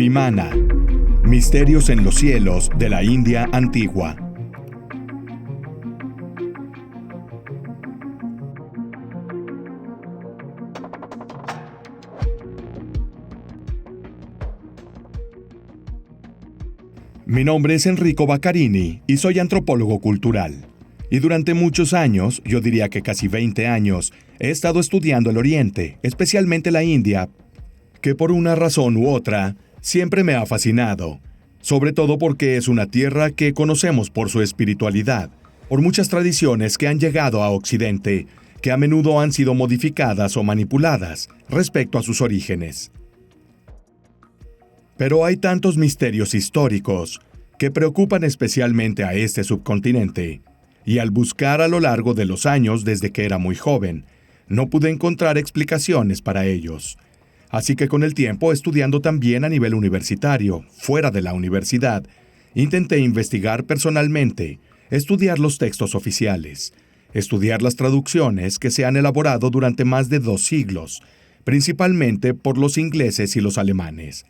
Vimana. Misterios en los cielos de la India antigua. Mi nombre es Enrico Baccarini y soy antropólogo cultural. Y durante muchos años, yo diría que casi 20 años, he estado estudiando el Oriente, especialmente la India, que por una razón u otra, siempre me ha fascinado. Sobre todo porque es una tierra que conocemos por su espiritualidad, por muchas tradiciones que han llegado a Occidente, que a menudo han sido modificadas o manipuladas respecto a sus orígenes. Pero hay tantos misterios históricos que preocupan especialmente a este subcontinente, y al buscar a lo largo de los años desde que era muy joven, no pude encontrar explicaciones para ellos. Así que con el tiempo, estudiando también a nivel universitario, fuera de la universidad, intenté investigar personalmente, estudiar los textos oficiales, estudiar las traducciones que se han elaborado durante más de 2 siglos, principalmente por los ingleses y los alemanes.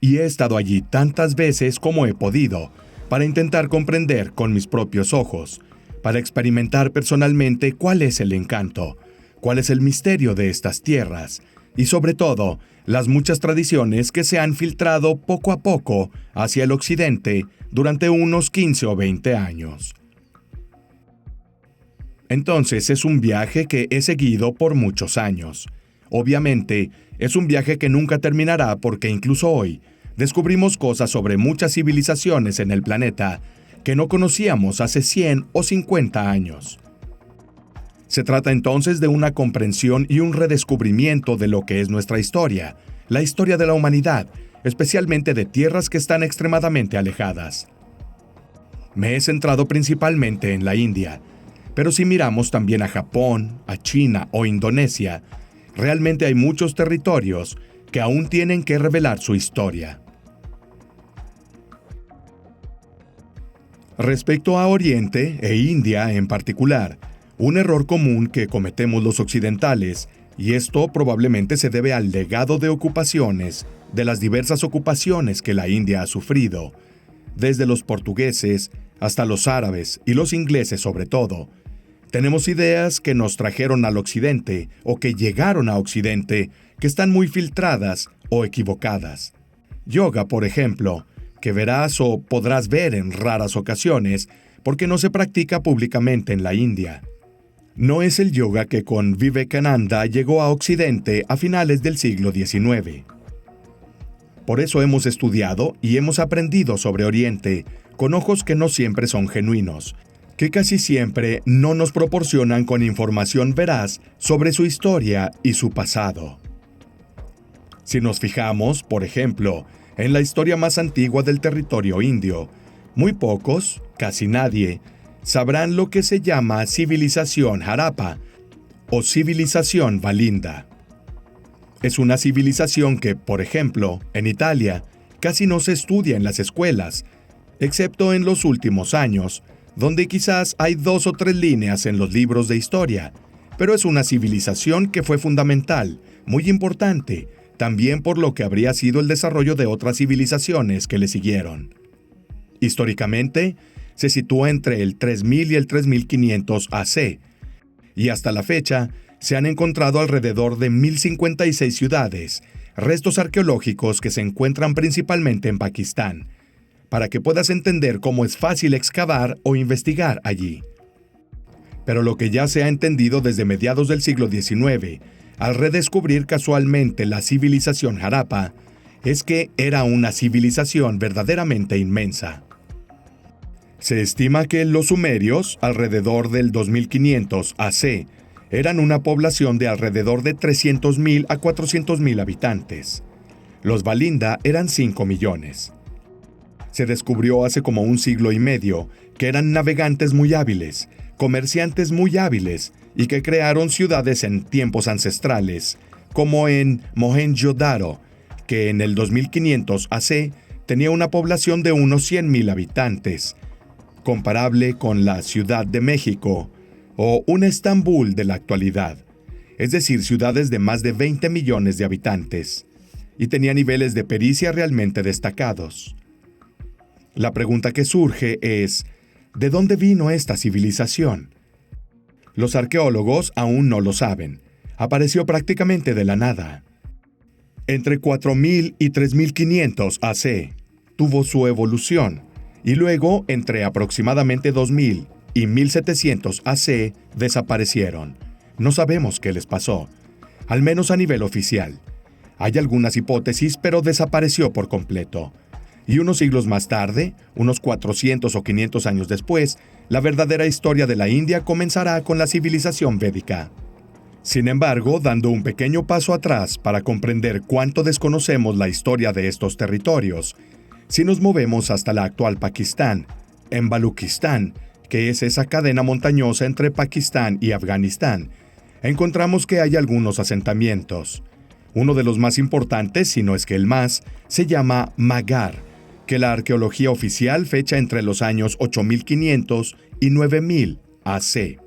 Y he estado allí tantas veces como he podido, para intentar comprender con mis propios ojos, para experimentar personalmente cuál es el encanto, cuál es el misterio de estas tierras, y sobre todo, las muchas tradiciones que se han filtrado poco a poco hacia el occidente durante unos 15 o 20 años. Entonces es un viaje que he seguido por muchos años. Obviamente, es un viaje que nunca terminará porque incluso hoy descubrimos cosas sobre muchas civilizaciones en el planeta que no conocíamos hace 100 o 50 años. Se trata entonces de una comprensión y un redescubrimiento de lo que es nuestra historia, la historia de la humanidad, especialmente de tierras que están extremadamente alejadas. Me he centrado principalmente en la India, pero si miramos también a Japón, a China o Indonesia, realmente hay muchos territorios que aún tienen que revelar su historia. Respecto a Oriente e India en particular, un error común que cometemos los occidentales, y esto probablemente se debe al legado de ocupaciones, de las diversas ocupaciones que la India ha sufrido, desde los portugueses hasta los árabes y los ingleses sobre todo. Tenemos ideas que nos trajeron al occidente o que llegaron a occidente que están muy filtradas o equivocadas. Yoga, por ejemplo, que verás o podrás ver en raras ocasiones porque no se practica públicamente en la India. No es el yoga que con Vivekananda llegó a Occidente a finales del siglo XIX. Por eso hemos estudiado y hemos aprendido sobre Oriente con ojos que no siempre son genuinos, que casi siempre no nos proporcionan con información veraz sobre su historia y su pasado. Si nos fijamos, por ejemplo, en la historia más antigua del territorio indio, muy pocos, casi nadie, sabrán lo que se llama civilización Harappa o civilización Valinda. Es una civilización que, por ejemplo, en Italia, casi no se estudia en las escuelas, excepto en los últimos años, donde quizás hay 2 o 3 líneas en los libros de historia, pero es una civilización que fue fundamental, muy importante, también por lo que habría sido el desarrollo de otras civilizaciones que le siguieron. Históricamente, se sitúa entre el 3000 y el 3500 AC, y hasta la fecha se han encontrado alrededor de 1056 ciudades, restos arqueológicos que se encuentran principalmente en Pakistán, para que puedas entender cómo es fácil excavar o investigar allí. Pero lo que ya se ha entendido desde mediados del siglo XIX, al redescubrir casualmente la civilización Harappa, es que era una civilización verdaderamente inmensa. Se estima que los sumerios, alrededor del 2500 AC, eran una población de alrededor de 300,000 a 400,000 habitantes. Los Valinda eran 5 millones. Se descubrió hace como 1 siglo y medio que eran navegantes muy hábiles, comerciantes muy hábiles y que crearon ciudades en tiempos ancestrales, como en Mohenjo-Daro, que en el 2500 AC tenía una población de unos 100,000 habitantes, comparable con la Ciudad de México o un Estambul de la actualidad, es decir, ciudades de más de 20 millones de habitantes. y tenía niveles de pericia realmente destacados. La pregunta que surge es, ¿de dónde vino esta civilización? Los arqueólogos aún no lo saben. Apareció prácticamente de la nada. Entre 4000 y 3500 AC tuvo su evolución, y luego entre aproximadamente 2000 y 1700 AC desaparecieron. No sabemos qué les pasó, al menos a nivel oficial. Hay algunas hipótesis, pero desapareció por completo. Y unos siglos más tarde, unos 400 o 500 años después, la verdadera historia de la India comenzará con la civilización védica. Sin embargo, dando un pequeño paso atrás para comprender cuánto desconocemos la historia de estos territorios, si nos movemos hasta la actual Pakistán, en Baluchistán, que es esa cadena montañosa entre Pakistán y Afganistán, encontramos que hay algunos asentamientos. Uno de los más importantes, si no es que el más, se llama Magar, que la arqueología oficial fecha entre los años 8500 y 9000 AC.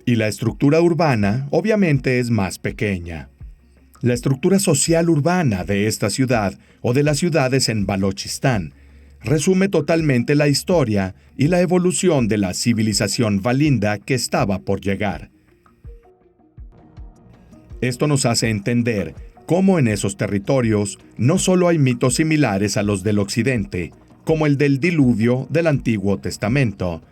Y la estructura urbana, obviamente, es más pequeña. La estructura social urbana de esta ciudad o de las ciudades en Balochistán resume totalmente la historia y la evolución de la civilización valinda que estaba por llegar. Esto nos hace entender cómo en esos territorios no solo hay mitos similares a los del occidente, como el del diluvio del Antiguo Testamento,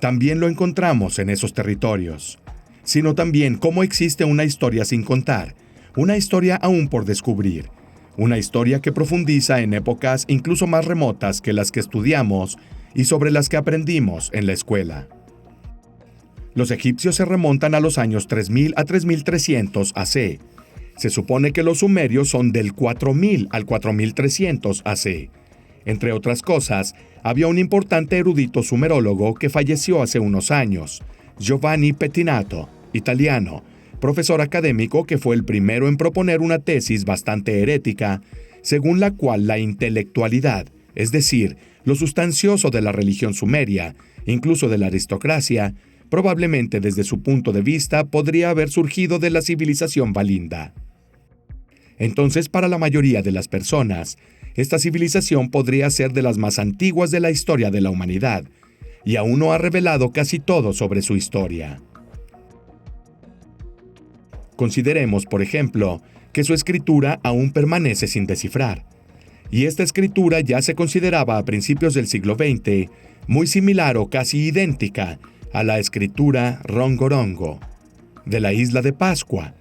también lo encontramos en esos territorios, sino también cómo existe una historia sin contar, una historia aún por descubrir, una historia que profundiza en épocas incluso más remotas que las que estudiamos y sobre las que aprendimos en la escuela. Los egipcios se remontan a los años 3000 a 3300 AC. Se supone que los sumerios son del 4000 al 4300 AC. Entre otras cosas, había un importante erudito sumerólogo que falleció hace unos años, Giovanni Pettinato, italiano, profesor académico que fue el primero en proponer una tesis bastante herética, según la cual la intelectualidad, es decir, lo sustancioso de la religión sumeria, incluso de la aristocracia, probablemente desde su punto de vista podría haber surgido de la civilización valinda. Entonces, para la mayoría de las personas, esta civilización podría ser de las más antiguas de la historia de la humanidad, y aún no ha revelado casi todo sobre su historia. Consideremos, por ejemplo, que su escritura aún permanece sin descifrar, y esta escritura ya se consideraba a principios del siglo XX muy similar o casi idéntica a la escritura Rongorongo, de la isla de Pascua,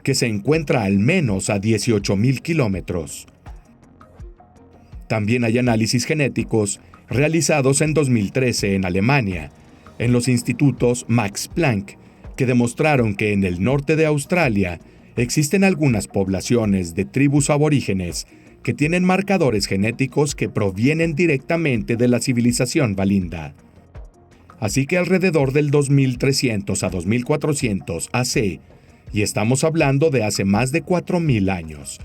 que se encuentra al menos a 18.000 kilómetros. También hay análisis genéticos realizados en 2013 en Alemania, en los institutos Max Planck, que demostraron que en el norte de Australia existen algunas poblaciones de tribus aborígenes que tienen marcadores genéticos que provienen directamente de la civilización valinda. Así que alrededor del 2300 a 2400 AC, y estamos hablando de hace más de 4000 años,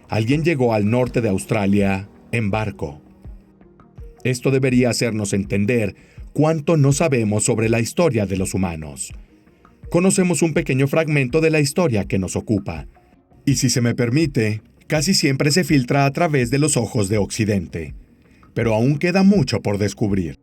alguien llegó al norte de Australia en barco. Esto debería hacernos entender cuánto no sabemos sobre la historia de los humanos. Conocemos un pequeño fragmento de la historia que nos ocupa, y si se me permite, casi siempre se filtra a través de los ojos de Occidente. Pero aún queda mucho por descubrir.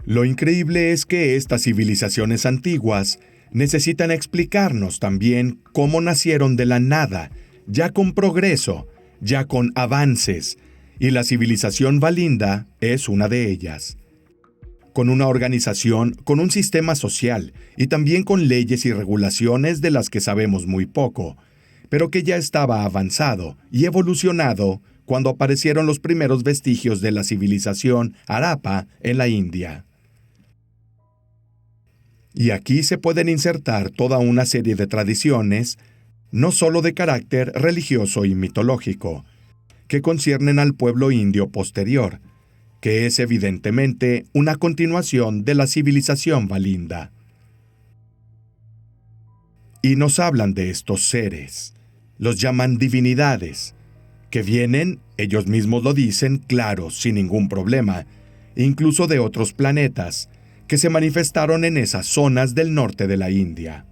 Lo increíble es que estas civilizaciones antiguas necesitan explicarnos también cómo nacieron de la nada, ya con progreso, ya con avances, y la civilización valinda es una de ellas. Con una organización, con un sistema social y también con leyes y regulaciones de las que sabemos muy poco, pero que ya estaba avanzado y evolucionado cuando aparecieron los primeros vestigios de la civilización Harappa en la India. Y aquí se pueden insertar toda una serie de tradiciones, no solo de carácter religioso y mitológico, que conciernen al pueblo indio posterior, que es evidentemente una continuación de la civilización valinda. Y nos hablan de estos seres, los llaman divinidades, que vienen, ellos mismos lo dicen, claro, sin ningún problema, incluso de otros planetas, que se manifestaron en esas zonas del norte de la India.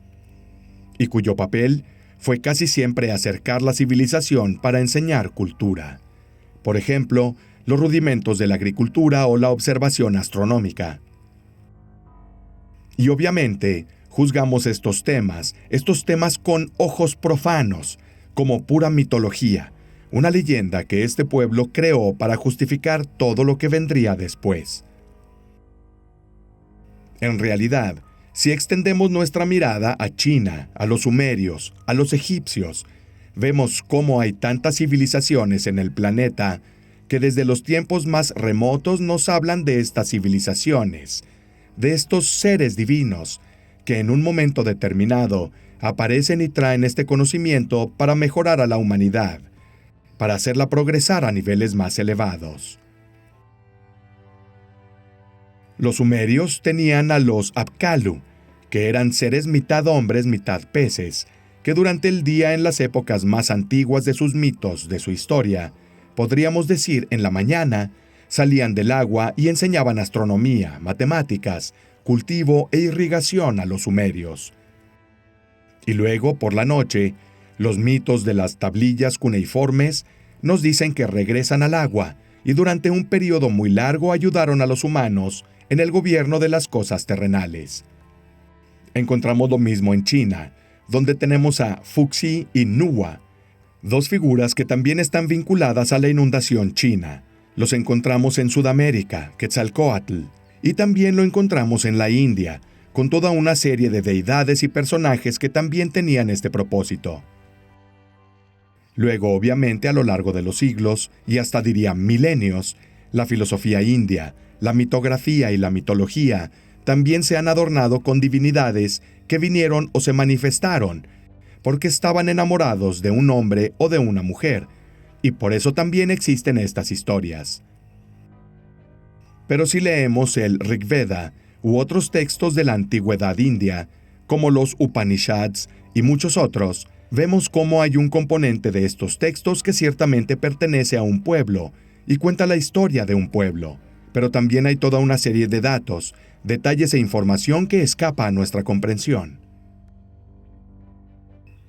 y cuyo papel fue casi siempre acercar la civilización para enseñar cultura. Por ejemplo, los rudimentos de la agricultura o la observación astronómica. Y obviamente, juzgamos estos temas con ojos profanos, como pura mitología, una leyenda que este pueblo creó para justificar todo lo que vendría después. En realidad, si extendemos nuestra mirada a China, a los sumerios, a los egipcios, vemos cómo hay tantas civilizaciones en el planeta que desde los tiempos más remotos nos hablan de estas civilizaciones, de estos seres divinos, que en un momento determinado aparecen y traen este conocimiento para mejorar a la humanidad, para hacerla progresar a niveles más elevados. Los sumerios tenían a los Apkallu, que eran seres mitad hombres, mitad peces, que durante el día en las épocas más antiguas de sus mitos, de su historia, podríamos decir en la mañana, salían del agua y enseñaban astronomía, matemáticas, cultivo e irrigación a los sumerios. Y luego, por la noche, los mitos de las tablillas cuneiformes nos dicen que regresan al agua y durante un periodo muy largo ayudaron a los humanos en el gobierno de las cosas terrenales. Encontramos lo mismo en China, donde tenemos a Fuxi y Nuwa, dos figuras que también están vinculadas a la inundación china. Los encontramos en Sudamérica, Quetzalcóatl, y también lo encontramos en la India, con toda una serie de deidades y personajes que también tenían este propósito. Luego, obviamente, a lo largo de los siglos, y hasta diría milenios, la filosofía india, la mitografía y la mitología también se han adornado con divinidades que vinieron o se manifestaron, porque estaban enamorados de un hombre o de una mujer, y por eso también existen estas historias. Pero si leemos el Rig Veda u otros textos de la antigüedad india, como los Upanishads y muchos otros, vemos cómo hay un componente de estos textos que ciertamente pertenece a un pueblo y cuenta la historia de un pueblo, pero también hay toda una serie de datos, detalles e información que escapa a nuestra comprensión.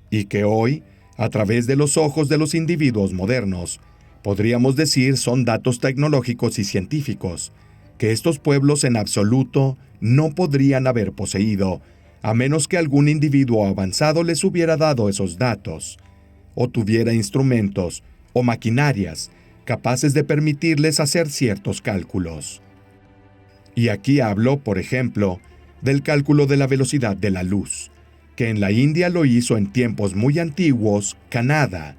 Y que hoy, a través de los ojos de los individuos modernos, podríamos decir son datos tecnológicos y científicos, que estos pueblos en absoluto no podrían haber poseído, a menos que algún individuo avanzado les hubiera dado esos datos, o tuviera instrumentos o maquinarias capaces de permitirles hacer ciertos cálculos. Y aquí hablo, por ejemplo, del cálculo de la velocidad de la luz, que en la India lo hizo en tiempos muy antiguos Kanada,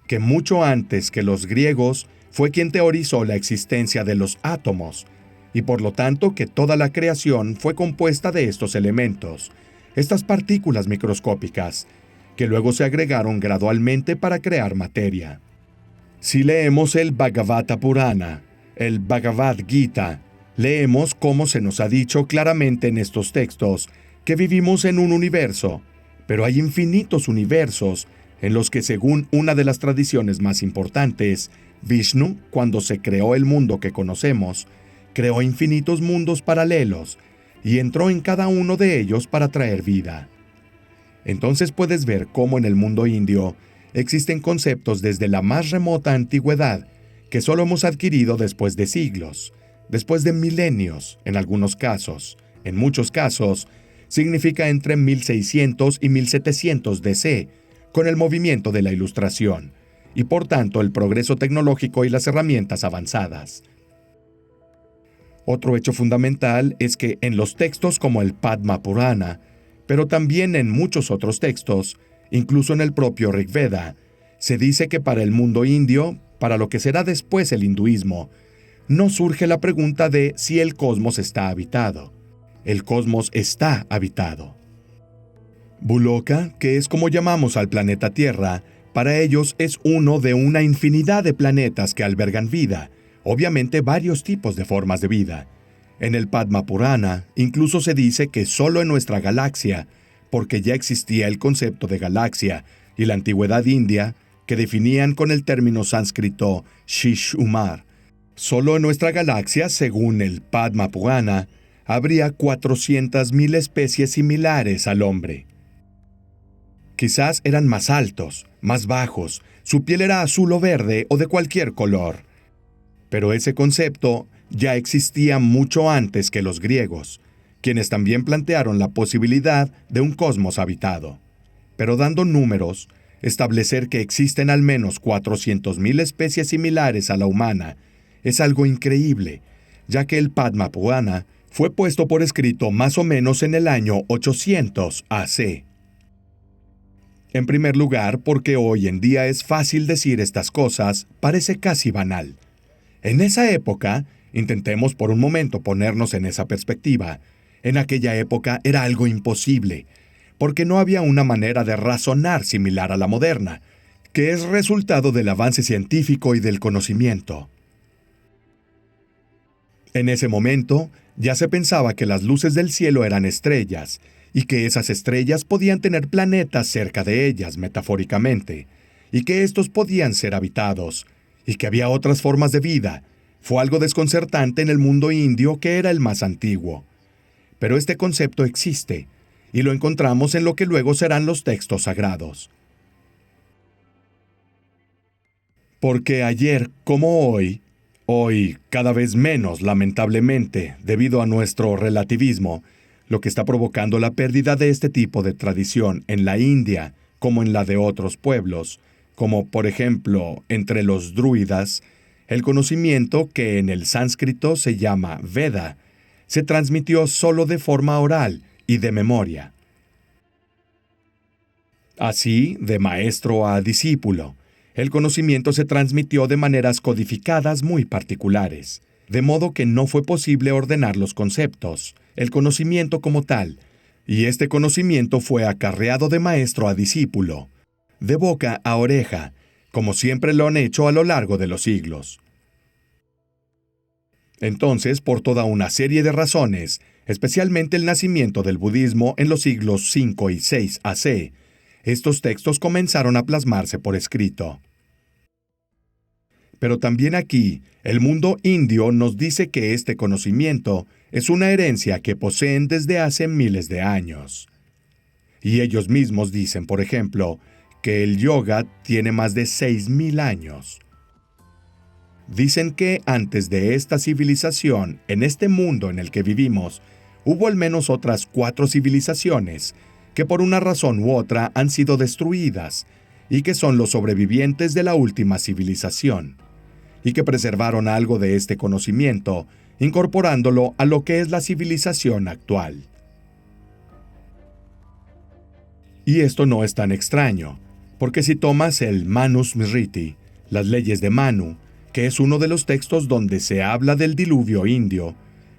que mucho antes que los griegos fue quien teorizó la existencia de los átomos, y por lo tanto que toda la creación fue compuesta de estos elementos, estas partículas microscópicas, que luego se agregaron gradualmente para crear materia. Si leemos el Bhagavata Purana, el Bhagavad Gita, leemos cómo se nos ha dicho claramente en estos textos que vivimos en un universo, pero hay infinitos universos en los que, según una de las tradiciones más importantes, Vishnu, cuando se creó el mundo que conocemos, creó infinitos mundos paralelos y entró en cada uno de ellos para traer vida. Entonces puedes ver cómo en el mundo indio existen conceptos desde la más remota antigüedad que solo hemos adquirido después de siglos, después de milenios en algunos casos. En muchos casos, significa entre 1600 y 1700 DC, con el movimiento de la Ilustración, y por tanto el progreso tecnológico y las herramientas avanzadas. Otro hecho fundamental es que en los textos como el Padma Purana, pero también en muchos otros textos, incluso en el propio Rig Veda, se dice que para el mundo indio, para lo que será después el hinduismo, no surge la pregunta de si el cosmos está habitado. El cosmos está habitado. Buloka, que es como llamamos al planeta Tierra, para ellos es uno de una infinidad de planetas que albergan vida, obviamente varios tipos de formas de vida. En el Padma Purana incluso se dice que solo en nuestra galaxia, porque ya existía el concepto de galaxia y la antigüedad india, que definían con el término sánscrito Shish-Umar, solo en nuestra galaxia, según el Padma Purana, habría 400,000 especies similares al hombre. Quizás eran más altos, más bajos, su piel era azul o verde o de cualquier color. Pero ese concepto ya existía mucho antes que los griegos, quienes también plantearon la posibilidad de un cosmos habitado. Pero dando números, establecer que existen al menos 400.000 especies similares a la humana es algo increíble, ya que el Padma Purana fue puesto por escrito más o menos en el año 800 AC. En primer lugar, porque hoy en día es fácil decir estas cosas, parece casi banal. En esa época, intentemos por un momento ponernos en esa perspectiva, en aquella época era algo imposible, porque no había una manera de razonar similar a la moderna, que es resultado del avance científico y del conocimiento. En ese momento, ya se pensaba que las luces del cielo eran estrellas, y que esas estrellas podían tener planetas cerca de ellas, metafóricamente, y que estos podían ser habitados, y que había otras formas de vida. Fue algo desconcertante en el mundo indio, que era el más antiguo. Pero este concepto existe, y lo encontramos en lo que luego serán los textos sagrados. Porque ayer, como hoy cada vez menos, lamentablemente, debido a nuestro relativismo, lo que está provocando la pérdida de este tipo de tradición en la India, como en la de otros pueblos, como por ejemplo entre los druidas, el conocimiento que en el sánscrito se llama Veda, se transmitió solo de forma oral y de memoria. Así, de maestro a discípulo, el conocimiento se transmitió de maneras codificadas muy particulares, de modo que no fue posible ordenar los conceptos, el conocimiento como tal, y este conocimiento fue acarreado de maestro a discípulo, de boca a oreja, como siempre lo han hecho a lo largo de los siglos. Entonces, por toda una serie de razones, especialmente el nacimiento del budismo en los siglos V y VI AC, estos textos comenzaron a plasmarse por escrito. Pero también aquí, el mundo indio nos dice que este conocimiento es una herencia que poseen desde hace miles de años. Y ellos mismos dicen, por ejemplo, que el yoga tiene más de 6.000 años. Dicen que antes de esta civilización, en este mundo en el que vivimos, hubo al menos otras 4 civilizaciones que por una razón u otra han sido destruidas y que son los sobrevivientes de la última civilización, y que preservaron algo de este conocimiento, incorporándolo a lo que es la civilización actual. Y esto no es tan extraño, porque si tomas el Manusmriti, las leyes de Manu, que es uno de los textos donde se habla del diluvio indio,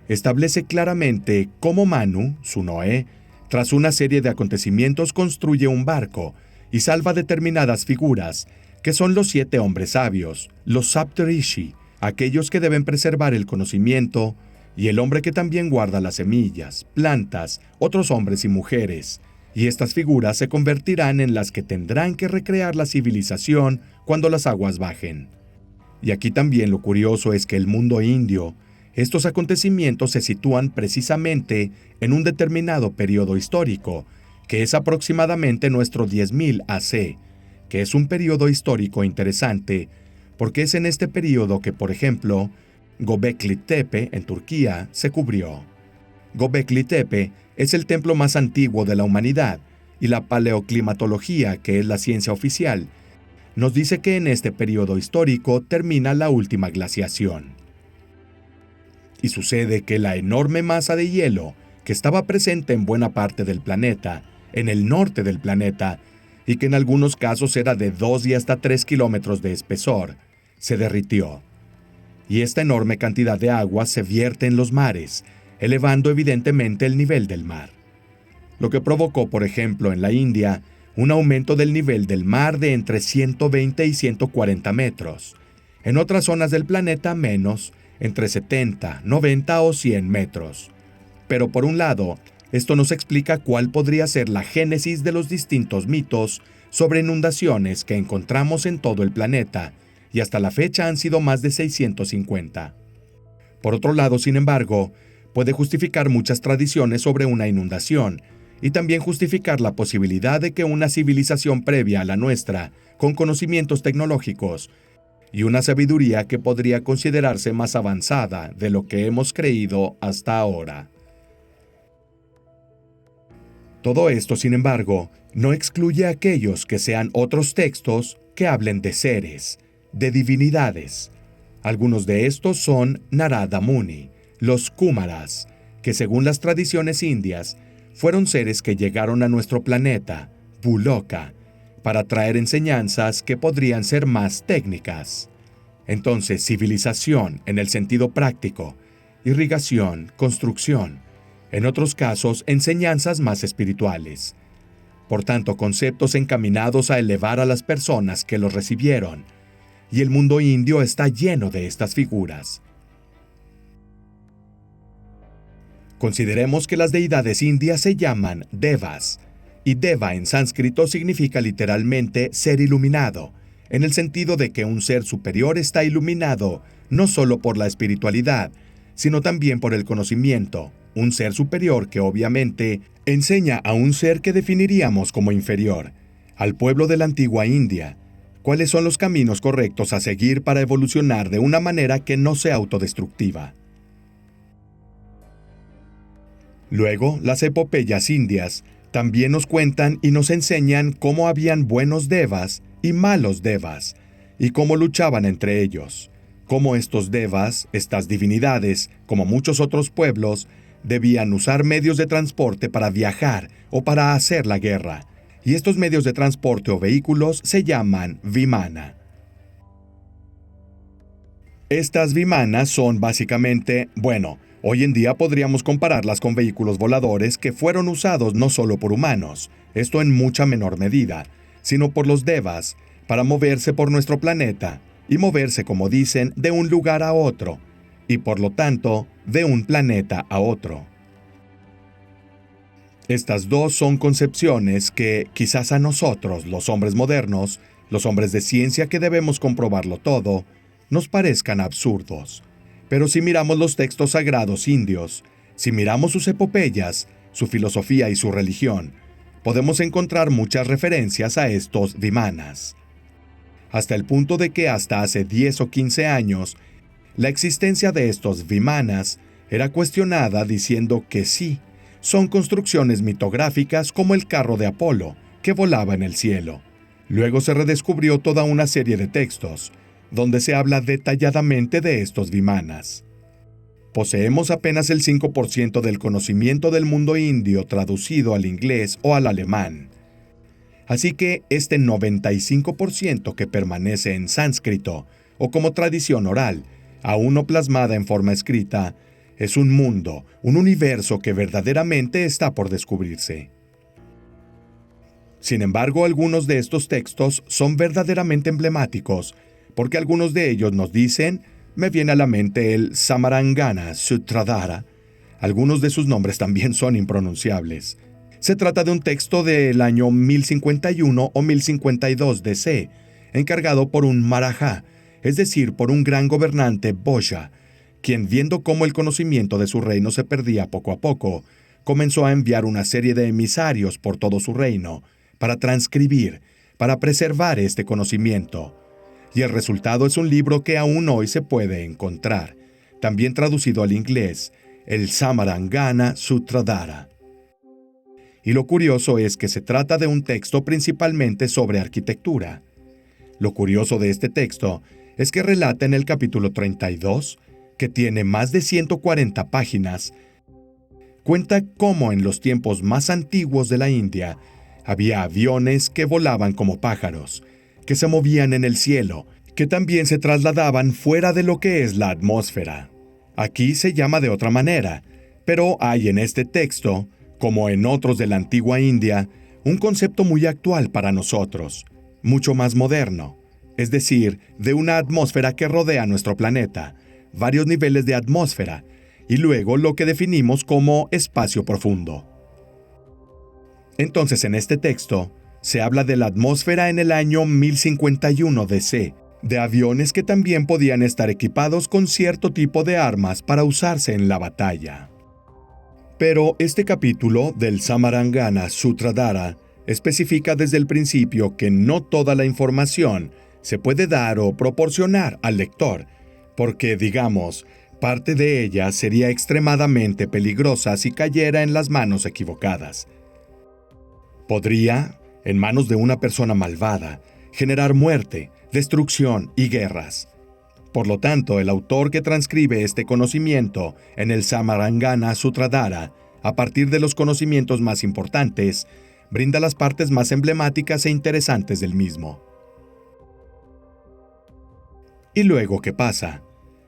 establece claramente cómo Manu, su Noé, tras una serie de acontecimientos construye un barco y salva determinadas figuras, que son los 7 hombres sabios, los Saptarishi, aquellos que deben preservar el conocimiento, y el hombre que también guarda las semillas, plantas, otros hombres y mujeres, y estas figuras se convertirán en las que tendrán que recrear la civilización cuando las aguas bajen. Y aquí también lo curioso es que el mundo indio, estos acontecimientos se sitúan precisamente en un determinado periodo histórico, que es aproximadamente nuestro 10.000 AC, que es un periodo histórico interesante, porque es en este periodo que, por ejemplo, Göbekli Tepe, en Turquía, se cubrió. Göbekli Tepe es el templo más antiguo de la humanidad, y la paleoclimatología, que es la ciencia oficial, nos dice que en este periodo histórico termina la última glaciación. Y sucede que la enorme masa de hielo, que estaba presente en buena parte del planeta, en el norte del planeta, y que en algunos casos era de 2 y hasta 3 kilómetros de espesor, se derritió. Y esta enorme cantidad de agua se vierte en los mares, elevando evidentemente el nivel del mar. Lo que provocó, por ejemplo, en la India, un aumento del nivel del mar de entre 120 y 140 metros. En otras zonas del planeta menos, entre 70, 90 o 100 metros. Pero por un lado, esto nos explica cuál podría ser la génesis de los distintos mitos sobre inundaciones que encontramos en todo el planeta, y hasta la fecha han sido más de 650. Por otro lado, sin embargo, puede justificar muchas tradiciones sobre una inundación, y también justificar la posibilidad de que una civilización previa a la nuestra, con conocimientos tecnológicos y una sabiduría que podría considerarse más avanzada de lo que hemos creído hasta ahora. Todo esto, sin embargo, no excluye a aquellos que sean otros textos que hablen de seres, de divinidades. Algunos de estos son Narada Muni, los Kumaras, que según las tradiciones indias, fueron seres que llegaron a nuestro planeta, Buloka, para traer enseñanzas que podrían ser más técnicas. Entonces, civilización en el sentido práctico, irrigación, construcción. En otros casos, enseñanzas más espirituales. Por tanto, conceptos encaminados a elevar a las personas que los recibieron. Y el mundo indio está lleno de estas figuras. Consideremos que las deidades indias se llaman devas, y deva en sánscrito significa literalmente ser iluminado, en el sentido de que un ser superior está iluminado no solo por la espiritualidad, sino también por el conocimiento, un ser superior que obviamente enseña a un ser que definiríamos como inferior, al pueblo de la antigua India, cuáles son los caminos correctos a seguir para evolucionar de una manera que no sea autodestructiva. Luego, las epopeyas indias también nos cuentan y nos enseñan cómo habían buenos devas y malos devas, y cómo luchaban entre ellos, cómo estos devas, estas divinidades, como muchos otros pueblos, debían usar medios de transporte para viajar o para hacer la guerra, y estos medios de transporte o vehículos se llaman vimana. Estas vimanas son básicamente, hoy en día podríamos compararlas con vehículos voladores que fueron usados no solo por humanos, esto en mucha menor medida, sino por los devas, para moverse por nuestro planeta, y moverse, como dicen, de un lugar a otro, y por lo tanto, de un planeta a otro. Estas dos son concepciones que, quizás a nosotros, los hombres modernos, los hombres de ciencia que debemos comprobarlo todo, nos parezcan absurdos. Pero si miramos los textos sagrados indios, si miramos sus epopeyas, su filosofía y su religión, podemos encontrar muchas referencias a estos vimanas. Hasta el punto de que hasta hace 10 o 15 años, la existencia de estos vimanas era cuestionada diciendo que sí, son construcciones mitográficas como el carro de Apolo, que volaba en el cielo. Luego se redescubrió toda una serie de textos, donde se habla detalladamente de estos vimanas. Poseemos apenas el 5% del conocimiento del mundo indio traducido al inglés o al alemán. Así que este 95% que permanece en sánscrito, o como tradición oral, aún no plasmada en forma escrita, es un mundo, un universo que verdaderamente está por descubrirse. Sin embargo, algunos de estos textos son verdaderamente emblemáticos, porque algunos de ellos nos dicen, me viene a la mente el Samarangana Sutradhara. Algunos de sus nombres también son impronunciables. Se trata de un texto del año 1051 o 1052 DC, encargado por un Maharaja, es decir, por un gran gobernante Bhoja, quien, viendo cómo el conocimiento de su reino se perdía poco a poco, comenzó a enviar una serie de emisarios por todo su reino, para transcribir, para preservar este conocimiento. Y el resultado es un libro que aún hoy se puede encontrar, también traducido al inglés, el Samarangana Sutradhara. Y lo curioso es que se trata de un texto principalmente sobre arquitectura. Lo curioso de este texto es que relata en el capítulo 32, que tiene más de 140 páginas, cuenta cómo en los tiempos más antiguos de la India había aviones que volaban como pájaros, que se movían en el cielo, que también se trasladaban fuera de lo que es la atmósfera. Aquí se llama de otra manera, pero hay en este texto, como en otros de la antigua India, un concepto muy actual para nosotros, mucho más moderno, es decir, de una atmósfera que rodea nuestro planeta, varios niveles de atmósfera, y luego lo que definimos como espacio profundo. Entonces, en este texto, se habla de la atmósfera en el año 1051 DC, de aviones que también podían estar equipados con cierto tipo de armas para usarse en la batalla. Pero este capítulo del Samarangana Sutradhara especifica desde el principio que no toda la información se puede dar o proporcionar al lector, porque, digamos, parte de ella sería extremadamente peligrosa si cayera en las manos equivocadas. Podría, en manos de una persona malvada, generar muerte, destrucción y guerras. Por lo tanto, el autor que transcribe este conocimiento en el Samarangana Sutradhara, a partir de los conocimientos más importantes, brinda las partes más emblemáticas e interesantes del mismo. ¿Y luego qué pasa?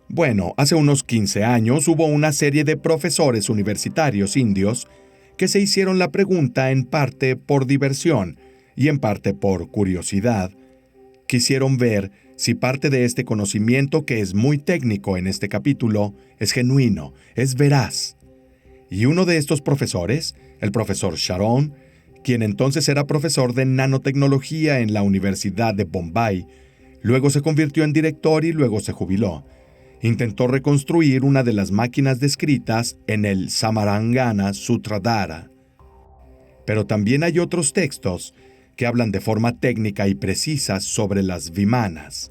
Bueno, hace unos 15 años hubo una serie de profesores universitarios indios que se hicieron la pregunta en parte por diversión y en parte por curiosidad. Quisieron ver si parte de este conocimiento, que es muy técnico en este capítulo, es genuino, es veraz. Y uno de estos profesores, el profesor Sharon, quien entonces era profesor de nanotecnología en la Universidad de Bombay, luego se convirtió en director y luego se jubiló. Intentó reconstruir una de las máquinas descritas en el Samarangana Sutradhara. Pero también hay otros textos que hablan de forma técnica y precisa sobre las vimanas.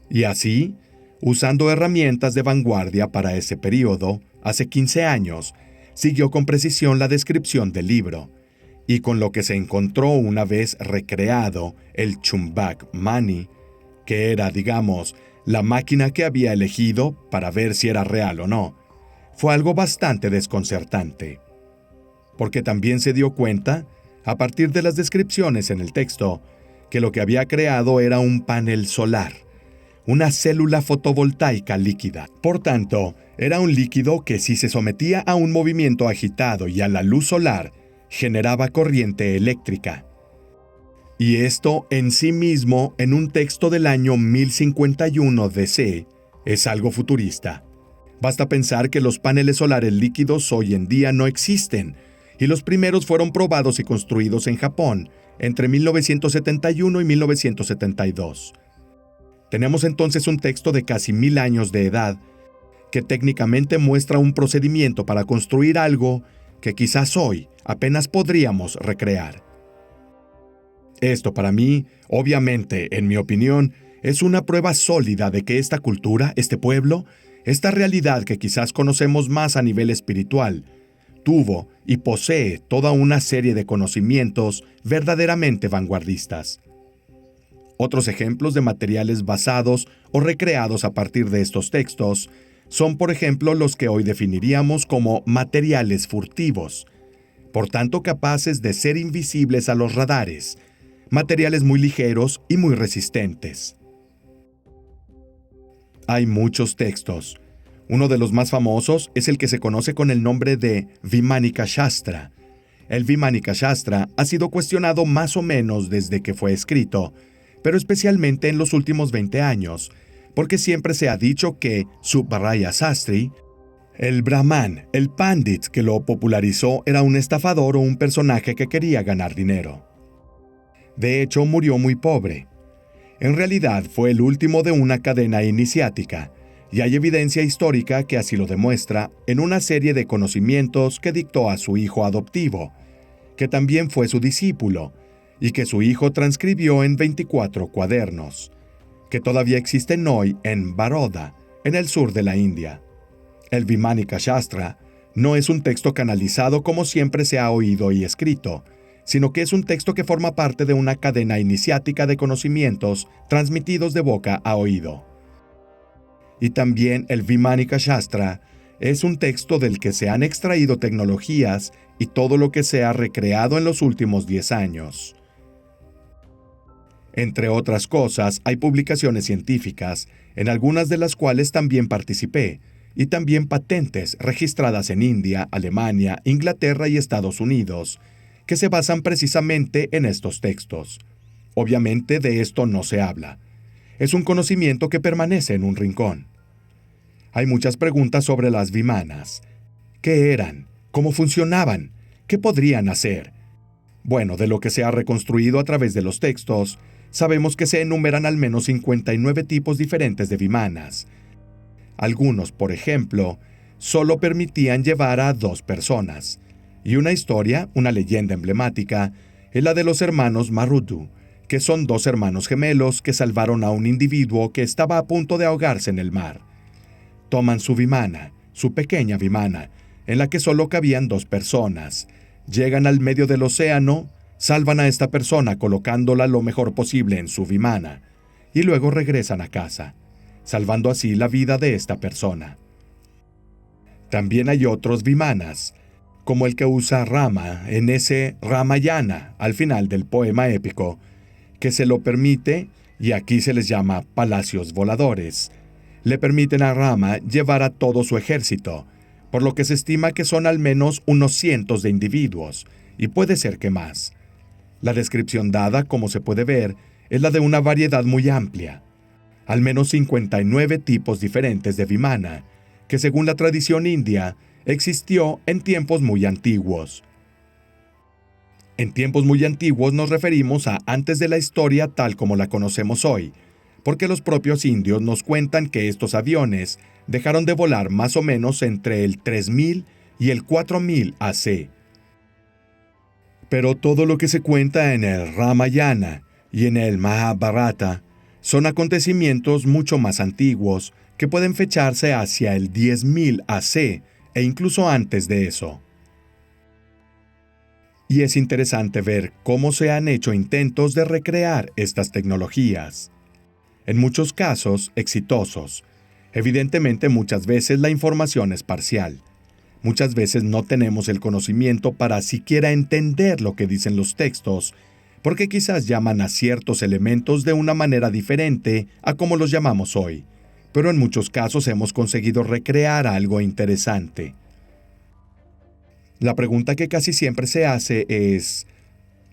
Y así, usando herramientas de vanguardia para ese periodo, hace 15 años, siguió con precisión la descripción del libro, y con lo que se encontró una vez recreado el Chumbak Mani, que era, digamos, la máquina que había elegido para ver si era real o no, fue algo bastante desconcertante. Porque también se dio cuenta, a partir de las descripciones en el texto, que lo que había creado era un panel solar, una célula fotovoltaica líquida. Por tanto, era un líquido que, si se sometía a un movimiento agitado y a la luz solar, generaba corriente eléctrica. Y esto en sí mismo, en un texto del año 1051 DC, es algo futurista. Basta pensar que los paneles solares líquidos hoy en día no existen, y los primeros fueron probados y construidos en Japón entre 1971 y 1972. Tenemos entonces un texto de casi 1000 años de edad, que técnicamente muestra un procedimiento para construir algo que quizás hoy apenas podríamos recrear. Esto para mí, obviamente, en mi opinión, es una prueba sólida de que esta cultura, este pueblo, esta realidad que quizás conocemos más a nivel espiritual, tuvo y posee toda una serie de conocimientos verdaderamente vanguardistas. Otros ejemplos de materiales basados o recreados a partir de estos textos son, por ejemplo, los que hoy definiríamos como materiales furtivos, por tanto capaces de ser invisibles a los radares, materiales muy ligeros y muy resistentes. Hay muchos textos. Uno de los más famosos es el que se conoce con el nombre de Vimanika Shastra. El Vimanika Shastra ha sido cuestionado más o menos desde que fue escrito, pero especialmente en los últimos 20 años, porque siempre se ha dicho que Subbaraya Sastri, el brahman, el pandit que lo popularizó, era un estafador o un personaje que quería ganar dinero. De hecho, murió muy pobre. En realidad, fue el último de una cadena iniciática, y hay evidencia histórica que así lo demuestra en una serie de conocimientos que dictó a su hijo adoptivo, que también fue su discípulo, y que su hijo transcribió en 24 cuadernos, que todavía existen hoy en Baroda, en el sur de la India. El Vimanika Shastra no es un texto canalizado como siempre se ha oído y escrito, sino que es un texto que forma parte de una cadena iniciática de conocimientos transmitidos de boca a oído. Y también el Vimanika Shastra es un texto del que se han extraído tecnologías y todo lo que se ha recreado en los últimos 10 años. Entre otras cosas, hay publicaciones científicas, en algunas de las cuales también participé, y también patentes registradas en India, Alemania, Inglaterra y Estados Unidos, que se basan precisamente en estos textos. Obviamente de esto no se habla. Es un conocimiento que permanece en un rincón. Hay muchas preguntas sobre las vimanas. ¿Qué eran? ¿Cómo funcionaban? ¿Qué podrían hacer? Bueno, de lo que se ha reconstruido a través de los textos, sabemos que se enumeran al menos 59 tipos diferentes de vimanas. Algunos, por ejemplo, solo permitían llevar a 2 personas. Y una historia, una leyenda emblemática, es la de los hermanos Marudu, que son 2 hermanos gemelos que salvaron a un individuo que estaba a punto de ahogarse en el mar. Toman su vimana, su pequeña vimana, en la que solo cabían 2 personas. Llegan al medio del océano, salvan a esta persona colocándola lo mejor posible en su vimana, y luego regresan a casa, salvando así la vida de esta persona. También hay otros vimanas, como el que usa Rama en ese Ramayana al final del poema épico, que se lo permite, y aquí se les llama palacios voladores. Le permiten a Rama llevar a todo su ejército, por lo que se estima que son al menos unos cientos de individuos, y puede ser que más. La descripción dada, como se puede ver, es la de una variedad muy amplia. Al menos 59 tipos diferentes de vimana, que según la tradición india, existió en tiempos muy antiguos. En tiempos muy antiguos nos referimos a antes de la historia tal como la conocemos hoy, porque los propios indios nos cuentan que estos aviones dejaron de volar más o menos entre el 3000 y el 4000 AC. Pero todo lo que se cuenta en el Ramayana y en el Mahabharata son acontecimientos mucho más antiguos que pueden fecharse hacia el 10.000 AC e incluso antes de eso. Y es interesante ver cómo se han hecho intentos de recrear estas tecnologías. En muchos casos, exitosos. Evidentemente, muchas veces la información es parcial. Muchas veces no tenemos el conocimiento para siquiera entender lo que dicen los textos, porque quizás llaman a ciertos elementos de una manera diferente a como los llamamos hoy. Pero en muchos casos hemos conseguido recrear algo interesante. La pregunta que casi siempre se hace es,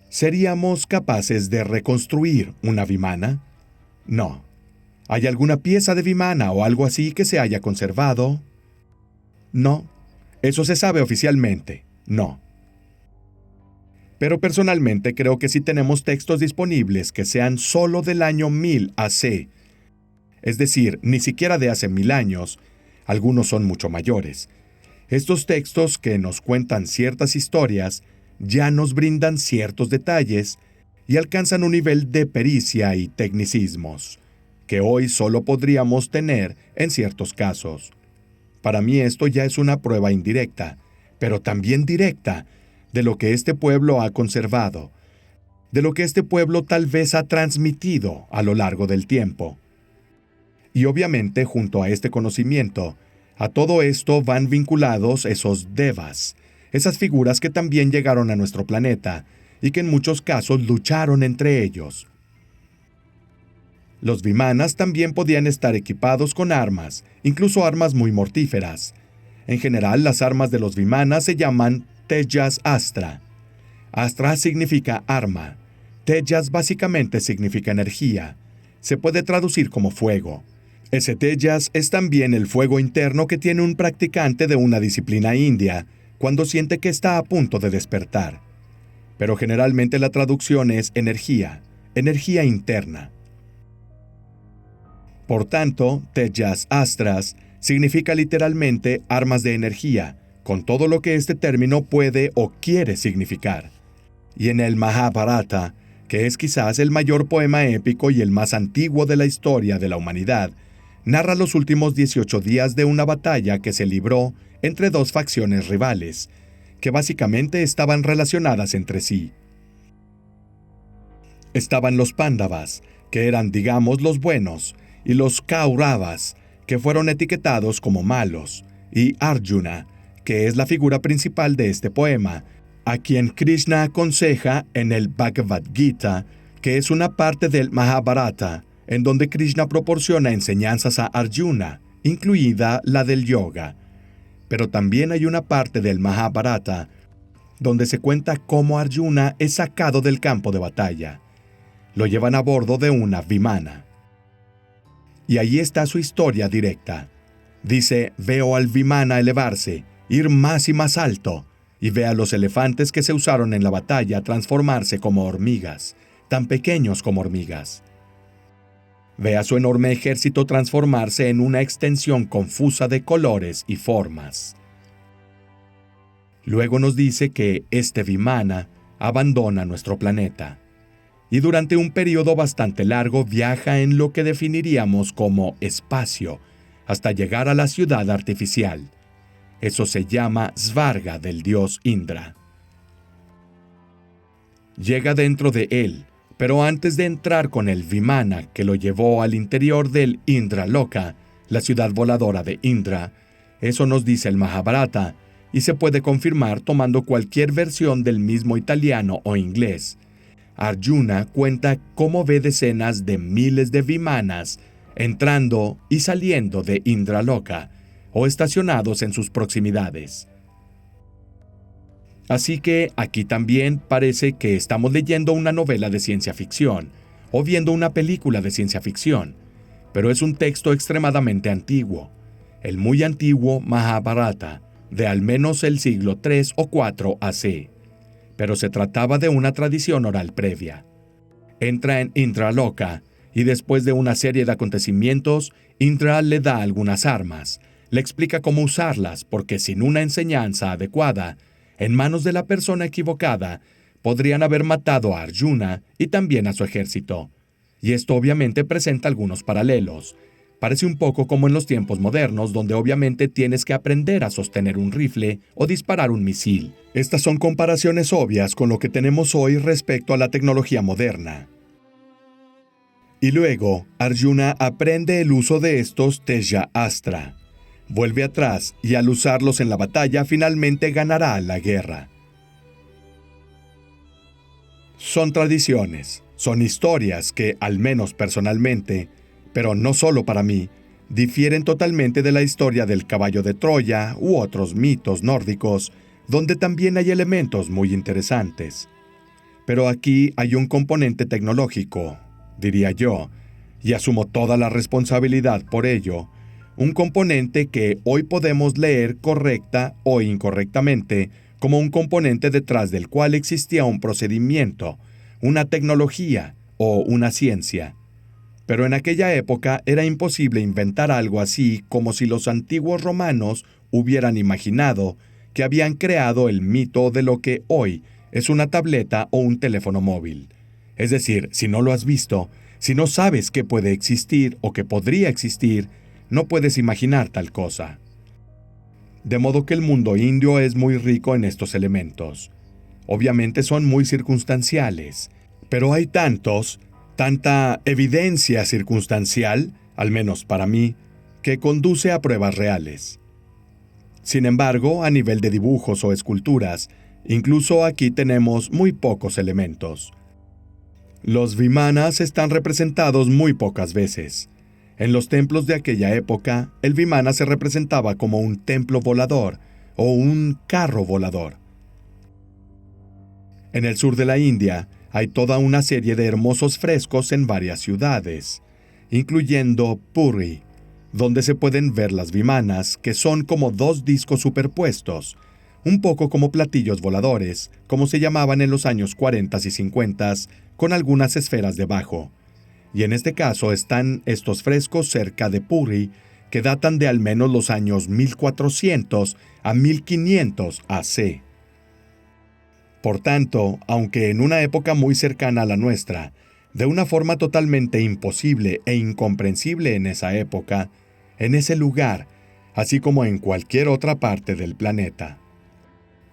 ¿seríamos capaces de reconstruir una vimana? No. ¿Hay alguna pieza de vimana o algo así que se haya conservado? No. ¿Eso se sabe oficialmente? No. Pero personalmente creo que sí tenemos textos disponibles que sean solo del año 1000 AC, es decir, ni siquiera de hace 1000 años, algunos son mucho mayores. Estos textos que nos cuentan ciertas historias ya nos brindan ciertos detalles y alcanzan un nivel de pericia y tecnicismos que hoy solo podríamos tener en ciertos casos. Para mí esto ya es una prueba indirecta, pero también directa, de lo que este pueblo ha conservado, de lo que este pueblo tal vez ha transmitido a lo largo del tiempo. Y obviamente, junto a este conocimiento, a todo esto van vinculados esos devas, esas figuras que también llegaron a nuestro planeta y que en muchos casos lucharon entre ellos. Los vimanas también podían estar equipados con armas, incluso armas muy mortíferas. En general, las armas de los vimanas se llaman Tejas Astra. Astra significa arma. Tejas básicamente significa energía. Se puede traducir como fuego. Ese Tejas es también el fuego interno que tiene un practicante de una disciplina india cuando siente que está a punto de despertar. Pero generalmente la traducción es energía, energía interna. Por tanto, Tejas Astras significa literalmente armas de energía, con todo lo que este término puede o quiere significar. Y en el Mahabharata, que es quizás el mayor poema épico y el más antiguo de la historia de la humanidad, narra los últimos 18 días de una batalla que se libró entre 2 facciones rivales, que básicamente estaban relacionadas entre sí. Estaban los Pándavas, que eran, digamos, los buenos, y los Kauravas, que fueron etiquetados como malos, y Arjuna, que es la figura principal de este poema, a quien Krishna aconseja en el Bhagavad Gita, que es una parte del Mahabharata, en donde Krishna proporciona enseñanzas a Arjuna, incluida la del yoga. Pero también hay una parte del Mahabharata donde se cuenta cómo Arjuna es sacado del campo de batalla. Lo llevan a bordo de una vimana. Y ahí está su historia directa. Dice, veo al vimana elevarse, ir más y más alto, y ve a los elefantes que se usaron en la batalla transformarse como hormigas, tan pequeños como hormigas. ve a su enorme ejército transformarse en una extensión confusa de colores y formas. Luego nos dice que este Vimana abandona nuestro planeta y durante un periodo bastante largo viaja en lo que definiríamos como espacio hasta llegar a la ciudad artificial. Eso se llama Svarga del dios Indra. Llega dentro de él, pero antes de entrar con el Vimana que lo llevó al interior del Indraloka, la ciudad voladora de Indra, eso nos dice el Mahabharata, y se puede confirmar tomando cualquier versión del mismo italiano o inglés. Arjuna cuenta cómo ve decenas de miles de Vimanas entrando y saliendo de Indraloka o estacionados en sus proximidades. Así que aquí también parece que estamos leyendo una novela de ciencia ficción o viendo una película de ciencia ficción, pero es un texto extremadamente antiguo, el muy antiguo Mahabharata, de al menos el siglo III o IV AC, pero se trataba de una tradición oral previa. Entra en Indraloka y después de una serie de acontecimientos, Indra le da algunas armas, le explica cómo usarlas porque sin una enseñanza adecuada, en manos de la persona equivocada, podrían haber matado a Arjuna y también a su ejército. Y esto obviamente presenta algunos paralelos. Parece un poco como en los tiempos modernos, donde obviamente tienes que aprender a sostener un rifle o disparar un misil. Estas son comparaciones obvias con lo que tenemos hoy respecto a la tecnología moderna. Y luego, Arjuna aprende el uso de estos Teja Astra. Vuelve atrás y al usarlos en la batalla finalmente ganará la guerra. Son tradiciones, son historias que, al menos personalmente, pero no solo para mí, difieren totalmente de la historia del caballo de Troya u otros mitos nórdicos, donde también hay elementos muy interesantes. Pero aquí hay un componente tecnológico, diría yo, y asumo toda la responsabilidad por ello, un componente que hoy podemos leer correcta o incorrectamente como un componente detrás del cual existía un procedimiento, una tecnología o una ciencia. Pero en aquella época era imposible inventar algo así como si los antiguos romanos hubieran imaginado que habían creado el mito de lo que hoy es una tableta o un teléfono móvil. Es decir, si no lo has visto, si no sabes que puede existir o que podría existir, no puedes imaginar tal cosa. De modo que el mundo indio es muy rico en estos elementos. Obviamente son muy circunstanciales, pero hay tanta evidencia circunstancial, al menos para mí, que conduce a pruebas reales. Sin embargo, a nivel de dibujos o esculturas, incluso aquí tenemos muy pocos elementos. Los Vimanas están representados muy pocas veces. En los templos de aquella época, el Vimana se representaba como un templo volador o un carro volador. En el sur de la India, hay toda una serie de hermosos frescos en varias ciudades, incluyendo Puri, donde se pueden ver las Vimanas, que son como dos discos superpuestos, un poco como platillos voladores, como se llamaban en los años 40 y 50, con algunas esferas debajo. Y en este caso están estos frescos cerca de Puri, que datan de al menos los años 1400 a 1500 AC. Por tanto, aunque en una época muy cercana a la nuestra, de una forma totalmente imposible e incomprensible en esa época, en ese lugar, así como en cualquier otra parte del planeta.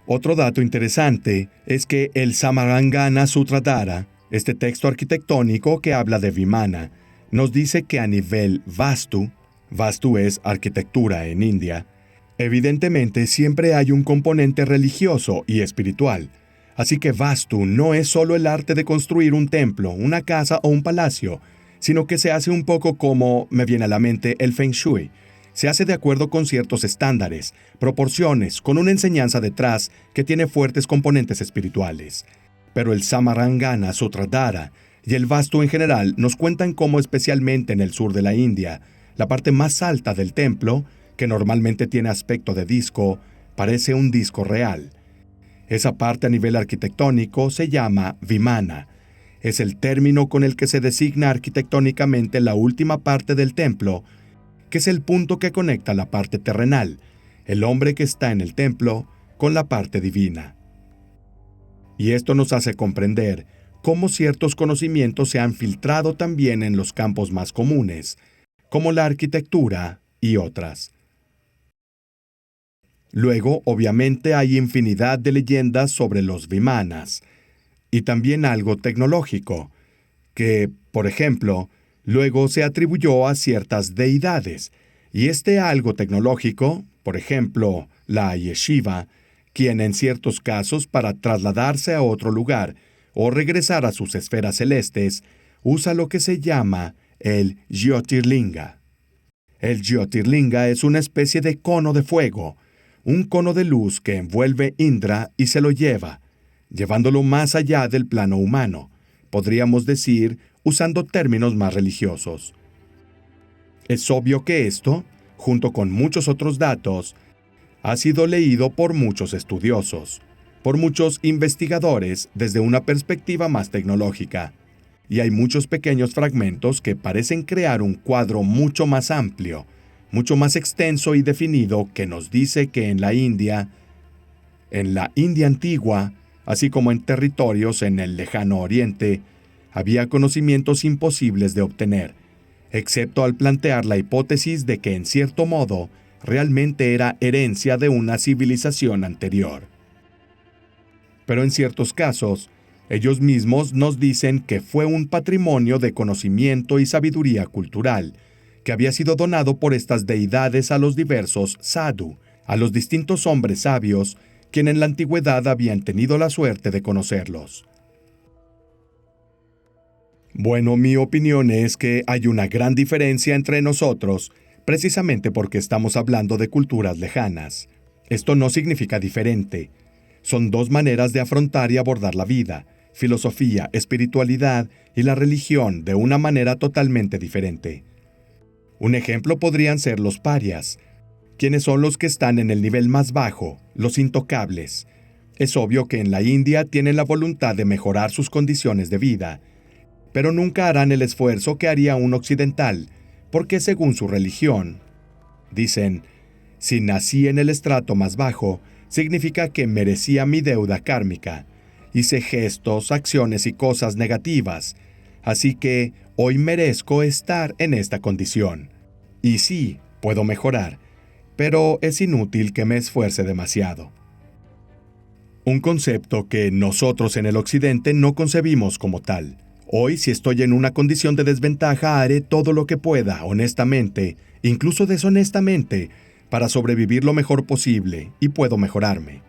Otro dato interesante es que el Samarangana Sutradhara, este texto arquitectónico que habla de Vimana, nos dice que a nivel Vastu es arquitectura en India, evidentemente siempre hay un componente religioso y espiritual. Así que Vastu no es solo el arte de construir un templo, una casa o un palacio, sino que se hace un poco como, me viene a la mente, el Feng Shui. Se hace de acuerdo con ciertos estándares, proporciones, con una enseñanza detrás que tiene fuertes componentes espirituales. Pero el Samarangana Sutradhara y el Vastu en general nos cuentan cómo, especialmente en el sur de la India, la parte más alta del templo, que normalmente tiene aspecto de disco, parece un disco real. Esa parte a nivel arquitectónico se llama Vimana. es el término con el que se designa arquitectónicamente la última parte del templo, que es el punto que conecta la parte terrenal, el hombre que está en el templo, con la parte divina. Y esto nos hace comprender cómo ciertos conocimientos se han filtrado también en los campos más comunes, como la arquitectura y otras. Luego, obviamente, hay infinidad de leyendas sobre los vimanas, y también algo tecnológico, que, por ejemplo, luego se atribuyó a ciertas deidades, y este algo tecnológico, por ejemplo, la yeshiva, quien en ciertos casos para trasladarse a otro lugar o regresar a sus esferas celestes, usa lo que se llama el Jyotirlinga. El Jyotirlinga es una especie de cono de fuego, un cono de luz que envuelve Indra y se lo lleva, llevándolo más allá del plano humano, podríamos decir, usando términos más religiosos. Es obvio que esto, junto con muchos otros datos, ha sido leído por muchos estudiosos, por muchos investigadores desde una perspectiva más tecnológica, y hay muchos pequeños fragmentos que parecen crear un cuadro mucho más amplio, mucho más extenso y definido que nos dice que en la India antigua, así como en territorios en el lejano oriente, había conocimientos imposibles de obtener, excepto al plantear la hipótesis de que en cierto modo realmente era herencia de una civilización anterior. Pero en ciertos casos, ellos mismos nos dicen que fue un patrimonio de conocimiento y sabiduría cultural, que había sido donado por estas deidades a los diversos sadhu, a los distintos hombres sabios, quienes en la antigüedad habían tenido la suerte de conocerlos. Bueno, mi opinión es que hay una gran diferencia entre nosotros, precisamente porque estamos hablando de culturas lejanas. Esto no significa diferente. Son dos maneras de afrontar y abordar la vida, filosofía, espiritualidad y la religión de una manera totalmente diferente. Un ejemplo podrían ser los parias, quienes son los que están en el nivel más bajo, los intocables. Es obvio que en la India tienen la voluntad de mejorar sus condiciones de vida, pero nunca harán el esfuerzo que haría un occidental, porque según su religión, dicen, si nací en el estrato más bajo, significa que merecía mi deuda kármica, hice gestos, acciones y cosas negativas, así que hoy merezco estar en esta condición. Y sí, puedo mejorar, pero es inútil que me esfuerce demasiado. Un concepto que nosotros en el occidente no concebimos como tal. Hoy, si estoy en una condición de desventaja, haré todo lo que pueda, honestamente, incluso deshonestamente, para sobrevivir lo mejor posible, y puedo mejorarme.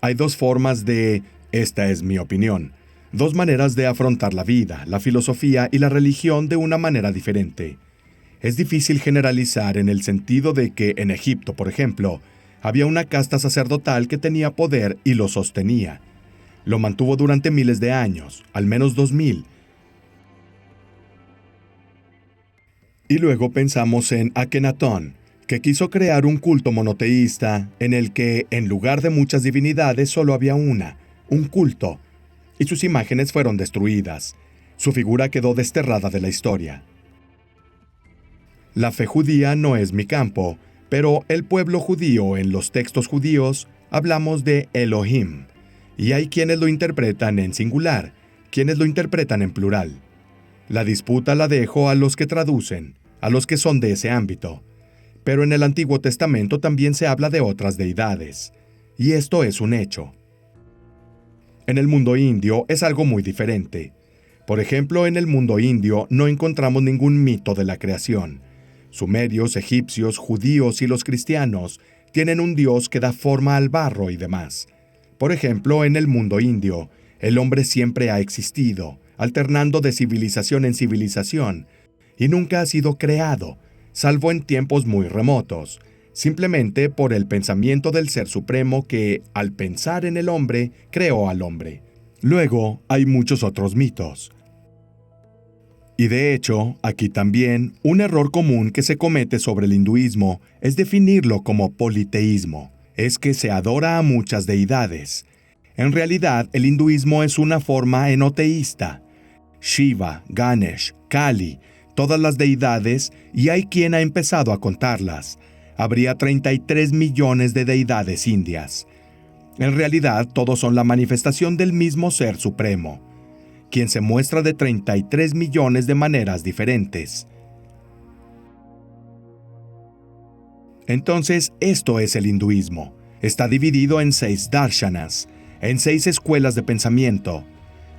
Hay dos formas esta es mi opinión, dos maneras de afrontar la vida, la filosofía y la religión de una manera diferente. Es difícil generalizar en el sentido de que en Egipto, por ejemplo, había una casta sacerdotal que tenía poder y lo sostenía. Lo mantuvo durante miles de años, al menos 2000. Y luego pensamos en Akenatón, que quiso crear un culto monoteísta en el que, en lugar de muchas divinidades, solo había una, un culto, y sus imágenes fueron destruidas. Su figura quedó desterrada de la historia. La fe judía no es mi campo, pero el pueblo judío en los textos judíos hablamos de Elohim, y hay quienes lo interpretan en singular, quienes lo interpretan en plural. La disputa la dejo a los que traducen, a los que son de ese ámbito. Pero en el Antiguo Testamento también se habla de otras deidades, y esto es un hecho. En el mundo indio es algo muy diferente. Por ejemplo, en el mundo indio no encontramos ningún mito de la creación. Sumerios, egipcios, judíos y los cristianos tienen un dios que da forma al barro y demás. Por ejemplo, en el mundo indio, el hombre siempre ha existido, alternando de civilización en civilización, y nunca ha sido creado, salvo en tiempos muy remotos, simplemente por el pensamiento del Ser Supremo que, al pensar en el hombre, creó al hombre. Luego, hay muchos otros mitos. Y de hecho, aquí también, un error común que se comete sobre el hinduismo es definirlo como politeísmo. Es que se adora a muchas deidades. En realidad, el hinduismo es una forma enoteísta. Shiva, Ganesh, Kali, todas las deidades, y hay quien ha empezado a contarlas. Habría 33 millones de deidades indias. En realidad, todos son la manifestación del mismo Ser Supremo, quien se muestra de 33 millones de maneras diferentes. Entonces, esto es el hinduismo. Está dividido en 6 darshanas, en 6 escuelas de pensamiento.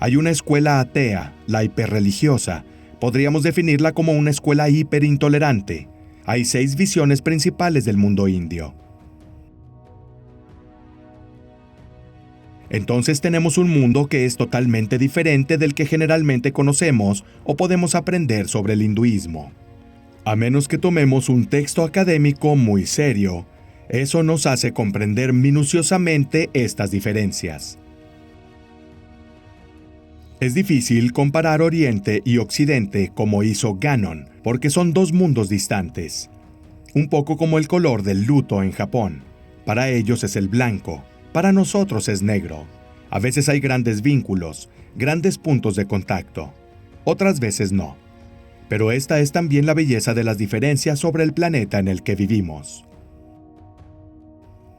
Hay una escuela atea, la hiperreligiosa. Podríamos definirla como una escuela hiperintolerante. Hay 6 visiones principales del mundo indio. Entonces tenemos un mundo que es totalmente diferente del que generalmente conocemos o podemos aprender sobre el hinduismo. A menos que tomemos un texto académico muy serio, eso nos hace comprender minuciosamente estas diferencias. Es difícil comparar Oriente y Occidente como hizo Gannon, porque son 2 mundos distantes. Un poco como el color del luto en Japón. Para ellos es el blanco, para nosotros es negro. A veces hay grandes vínculos, grandes puntos de contacto. Otras veces no. Pero esta es también la belleza de las diferencias sobre el planeta en el que vivimos.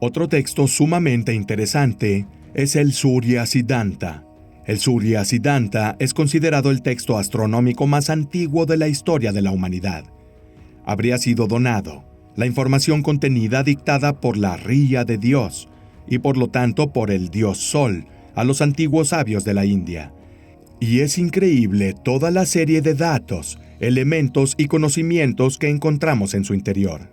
Otro texto sumamente interesante es el Surya Siddhanta. El Surya Siddhanta es considerado el texto astronómico más antiguo de la historia de la humanidad. Habría sido donado, la información contenida dictada por la Riya de Dios, y por lo tanto por el Dios Sol, a los antiguos sabios de la India. Y es increíble toda la serie de datos, elementos y conocimientos que encontramos en su interior.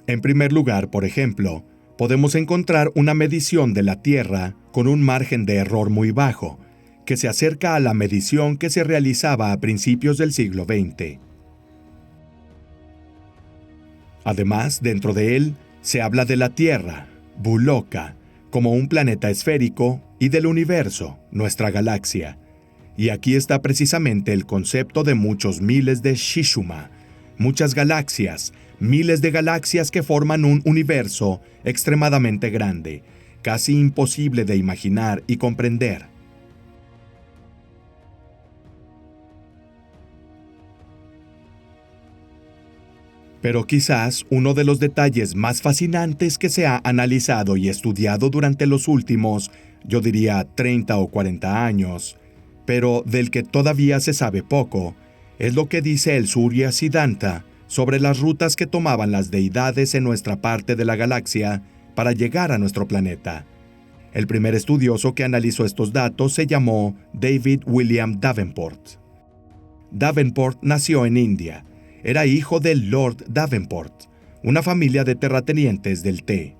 En primer lugar, por ejemplo, podemos encontrar una medición de la Tierra con un margen de error muy bajo, que se acerca a la medición que se realizaba a principios del siglo XX. Además, dentro de él, se habla de la Tierra, Buloka, como un planeta esférico, y del universo, nuestra galaxia. Y aquí está precisamente el concepto de muchos miles de Shishuma, muchas galaxias, miles de galaxias que forman un universo extremadamente grande, casi imposible de imaginar y comprender. Pero quizás uno de los detalles más fascinantes que se ha analizado y estudiado durante los últimos, yo diría 30 o 40 años, pero del que todavía se sabe poco, es lo que dice el Surya Siddhanta sobre las rutas que tomaban las deidades en nuestra parte de la galaxia para llegar a nuestro planeta. El primer estudioso que analizó estos datos se llamó David William Davenport. Davenport nació en India. Era hijo del Lord Davenport, una familia de terratenientes del té.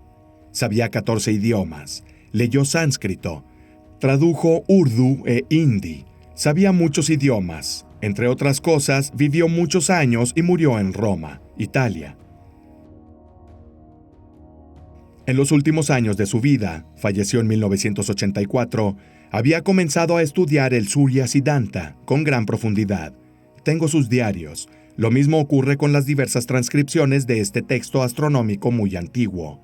Sabía 14 idiomas, leyó sánscrito, tradujo urdu e hindi, sabía muchos idiomas. Entre otras cosas, vivió muchos años y murió en Roma, Italia. En los últimos años de su vida, falleció en 1984, había comenzado a estudiar el Surya Siddhanta con gran profundidad. Tengo sus diarios. Lo mismo ocurre con las diversas transcripciones de este texto astronómico muy antiguo.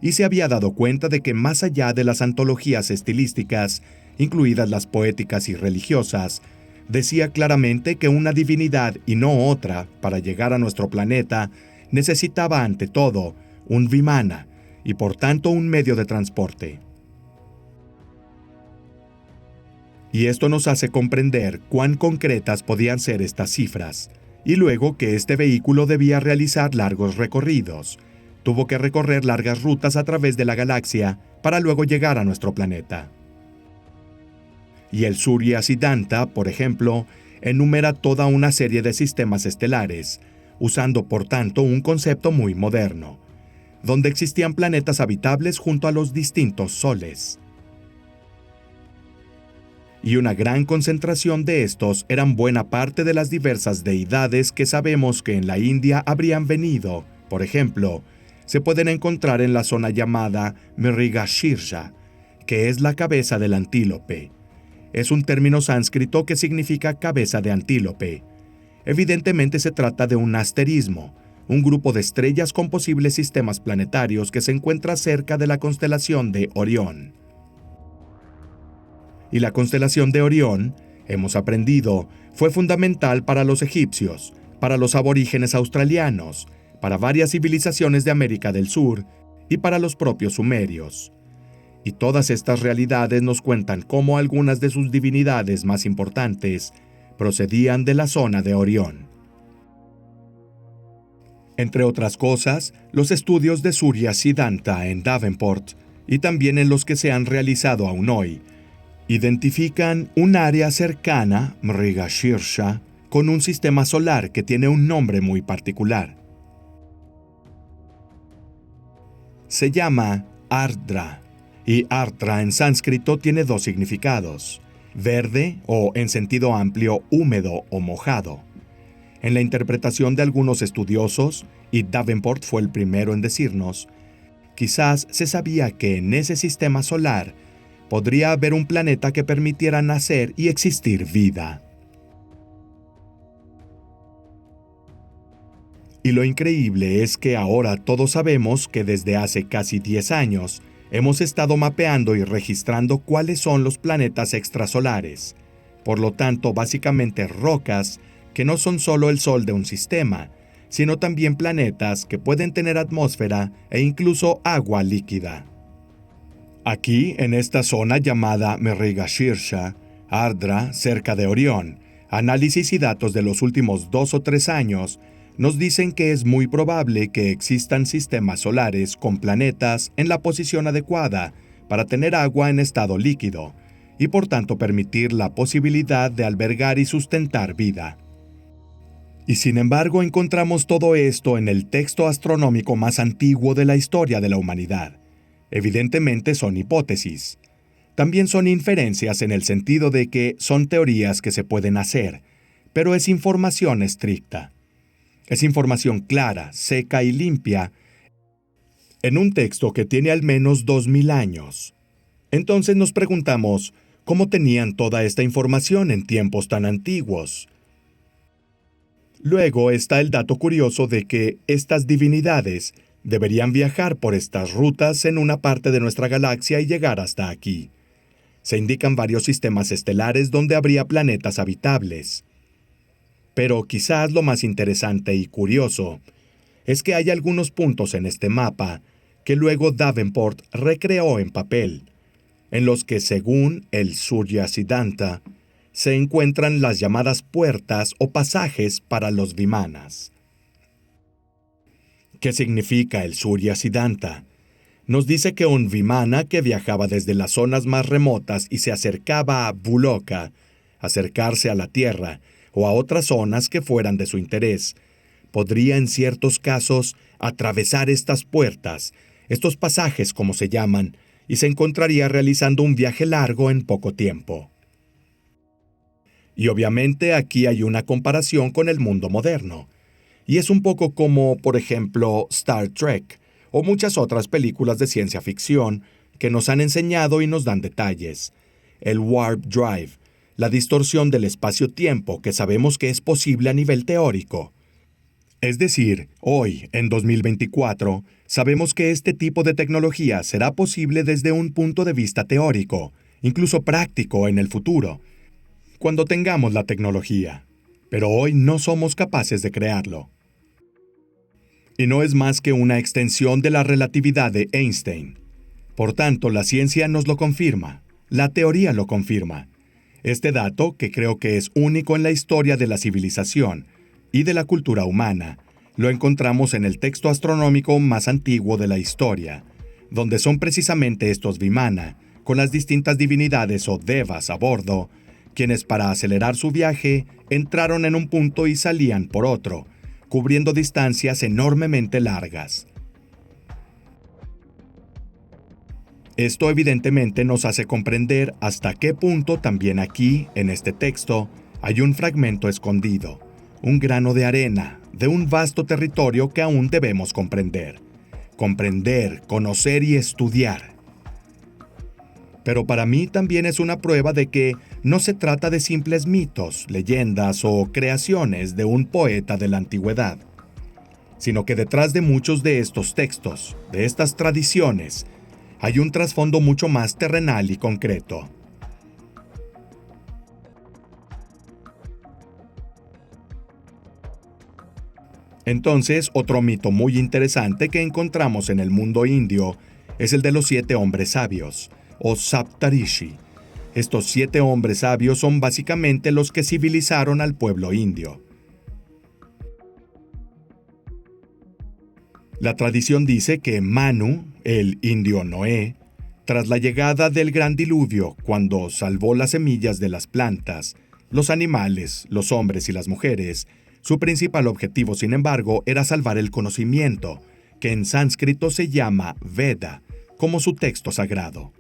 Y se había dado cuenta de que más allá de las antologías estilísticas, incluidas las poéticas y religiosas, decía claramente que una divinidad y no otra, para llegar a nuestro planeta, necesitaba ante todo un vimana y por tanto un medio de transporte. Y esto nos hace comprender cuán concretas podían ser estas cifras, y luego que este vehículo debía realizar largos recorridos. Tuvo que recorrer largas rutas a través de la galaxia para luego llegar a nuestro planeta. Y el Surya Siddhanta, por ejemplo, enumera toda una serie de sistemas estelares, usando por tanto un concepto muy moderno, donde existían planetas habitables junto a los distintos soles. Y una gran concentración de estos eran buena parte de las diversas deidades que sabemos que en la India habrían venido. Por ejemplo, se pueden encontrar en la zona llamada Mrigashirsha, que es la cabeza del antílope. Es un término sánscrito que significa cabeza de antílope. Evidentemente se trata de un asterismo, un grupo de estrellas con posibles sistemas planetarios que se encuentra cerca de la constelación de Orión. Y la constelación de Orión, hemos aprendido, fue fundamental para los egipcios, para los aborígenes australianos, para varias civilizaciones de América del Sur y para los propios sumerios. Y todas estas realidades nos cuentan cómo algunas de sus divinidades más importantes procedían de la zona de Orión. Entre otras cosas, los estudios de Surya Siddhanta en Davenport y también en los que se han realizado aún hoy, identifican un área cercana, Mrigashirsha, con un sistema solar que tiene un nombre muy particular. Se llama Ardra, y Ardra en sánscrito tiene dos significados: verde o, en sentido amplio, húmedo o mojado. En la interpretación de algunos estudiosos, y Davenport fue el primero en decirnos, quizás se sabía que en ese sistema solar podría haber un planeta que permitiera nacer y existir vida. Y lo increíble es que ahora todos sabemos que desde hace casi 10 años hemos estado mapeando y registrando cuáles son los planetas extrasolares. Por lo tanto, básicamente rocas que no son solo el Sol de un sistema, sino también planetas que pueden tener atmósfera e incluso agua líquida. Aquí, en esta zona llamada Mrigashirsha, Ardra, cerca de Orión, análisis y datos de los últimos 2 o 3 años nos dicen que es muy probable que existan sistemas solares con planetas en la posición adecuada para tener agua en estado líquido y por tanto permitir la posibilidad de albergar y sustentar vida. Y sin embargo encontramos todo esto en el texto astronómico más antiguo de la historia de la humanidad. Evidentemente son hipótesis. También son inferencias en el sentido de que son teorías que se pueden hacer, pero es información estricta. Es información clara, seca y limpia, en un texto que tiene al menos 2000 años. Entonces nos preguntamos, ¿cómo tenían toda esta información en tiempos tan antiguos? Luego está el dato curioso de que estas divinidades deberían viajar por estas rutas en una parte de nuestra galaxia y llegar hasta aquí. Se indican varios sistemas estelares donde habría planetas habitables. Pero quizás lo más interesante y curioso es que hay algunos puntos en este mapa que luego Davenport recreó en papel, en los que, según el Surya Siddhanta, se encuentran las llamadas puertas o pasajes para los vimanas. ¿Qué significa el Surya Siddhanta? Nos dice que un vimana que viajaba desde las zonas más remotas y se acercaba a Bhuloka, acercarse a la Tierra o a otras zonas que fueran de su interés, podría en ciertos casos atravesar estas puertas, estos pasajes como se llaman, y se encontraría realizando un viaje largo en poco tiempo. Y obviamente aquí hay una comparación con el mundo moderno. Y es un poco como, por ejemplo, Star Trek o muchas otras películas de ciencia ficción que nos han enseñado y nos dan detalles. El Warp Drive, la distorsión del espacio-tiempo que sabemos que es posible a nivel teórico. Es decir, hoy, en 2024, sabemos que este tipo de tecnología será posible desde un punto de vista teórico, incluso práctico en el futuro, cuando tengamos la tecnología. Pero hoy no somos capaces de crearlo. Y no es más que una extensión de la relatividad de Einstein. Por tanto, la ciencia nos lo confirma, la teoría lo confirma. Este dato, que creo que es único en la historia de la civilización y de la cultura humana, lo encontramos en el texto astronómico más antiguo de la historia, donde son precisamente estos vimana, con las distintas divinidades o devas a bordo, quienes para acelerar su viaje entraron en un punto y salían por otro, cubriendo distancias enormemente largas. Esto evidentemente nos hace comprender hasta qué punto también aquí, en este texto, hay un fragmento escondido, un grano de arena, de un vasto territorio que aún debemos comprender. Comprender, conocer y estudiar. Pero para mí también es una prueba de que no se trata de simples mitos, leyendas o creaciones de un poeta de la antigüedad, sino que detrás de muchos de estos textos, de estas tradiciones, hay un trasfondo mucho más terrenal y concreto. Entonces, otro mito muy interesante que encontramos en el mundo indio es el de los 7 hombres sabios, o Saptarishi. Estos 7 hombres sabios son básicamente los que civilizaron al pueblo indio. La tradición dice que Manu, el indio Noé, tras la llegada del gran diluvio, cuando salvó las semillas de las plantas, los animales, los hombres y las mujeres, su principal objetivo, sin embargo, era salvar el conocimiento, que en sánscrito se llama Veda, como su texto sagrado.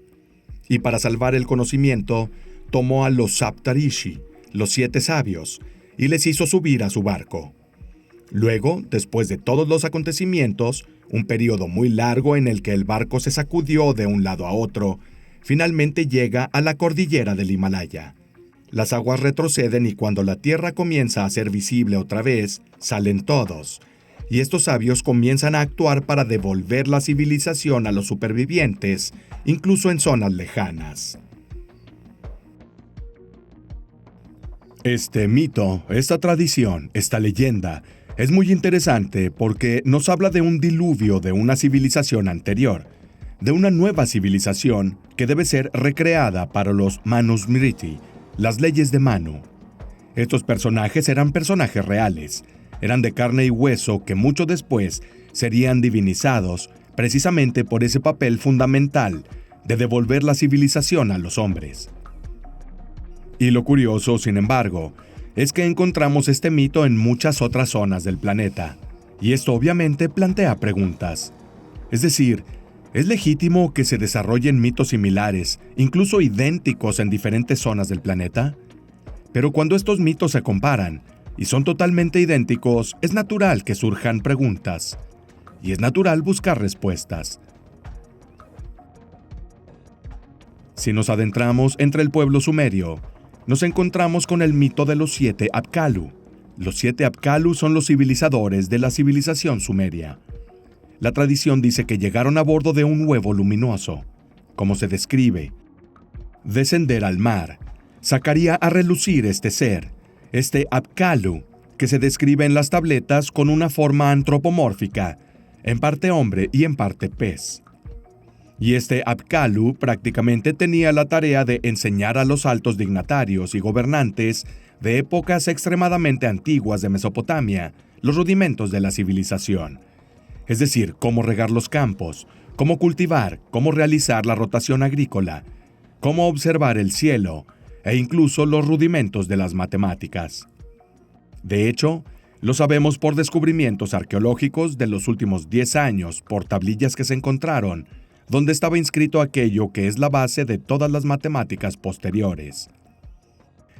Y para salvar el conocimiento, tomó a los Saptarishi, los 7 sabios, y les hizo subir a su barco. Luego, después de todos los acontecimientos, un periodo muy largo en el que el barco se sacudió de un lado a otro, finalmente llega a la cordillera del Himalaya. Las aguas retroceden y cuando la tierra comienza a ser visible otra vez, salen todos, y estos sabios comienzan a actuar para devolver la civilización a los supervivientes, incluso en zonas lejanas. Este mito, esta tradición, esta leyenda, es muy interesante porque nos habla de un diluvio de una civilización anterior, de una nueva civilización que debe ser recreada para los Manusmriti, las leyes de Manu. Estos personajes eran personajes reales, eran de carne y hueso que mucho después serían divinizados precisamente por ese papel fundamental de devolver la civilización a los hombres. Y lo curioso, sin embargo, es que encontramos este mito en muchas otras zonas del planeta, y esto obviamente plantea preguntas. Es decir, ¿es legítimo que se desarrollen mitos similares, incluso idénticos en diferentes zonas del planeta? Pero cuando estos mitos se comparan y son totalmente idénticos, es natural que surjan preguntas, y es natural buscar respuestas. Si nos adentramos entre el pueblo sumerio, nos encontramos con el mito de los 7 Apkallu. Los 7 Apkallu son los civilizadores de la civilización sumeria. La tradición dice que llegaron a bordo de un huevo luminoso. Como se describe, descender al mar sacaría a relucir este ser, este Apkallu, que se describe en las tabletas con una forma antropomórfica, en parte hombre y en parte pez. Y este Apkallu prácticamente tenía la tarea de enseñar a los altos dignatarios y gobernantes de épocas extremadamente antiguas de Mesopotamia los rudimentos de la civilización. Es decir, cómo regar los campos, cómo cultivar, cómo realizar la rotación agrícola, cómo observar el cielo e incluso los rudimentos de las matemáticas. De hecho, lo sabemos por descubrimientos arqueológicos de los últimos 10 años por tablillas que se encontraron, donde estaba inscrito aquello que es la base de todas las matemáticas posteriores.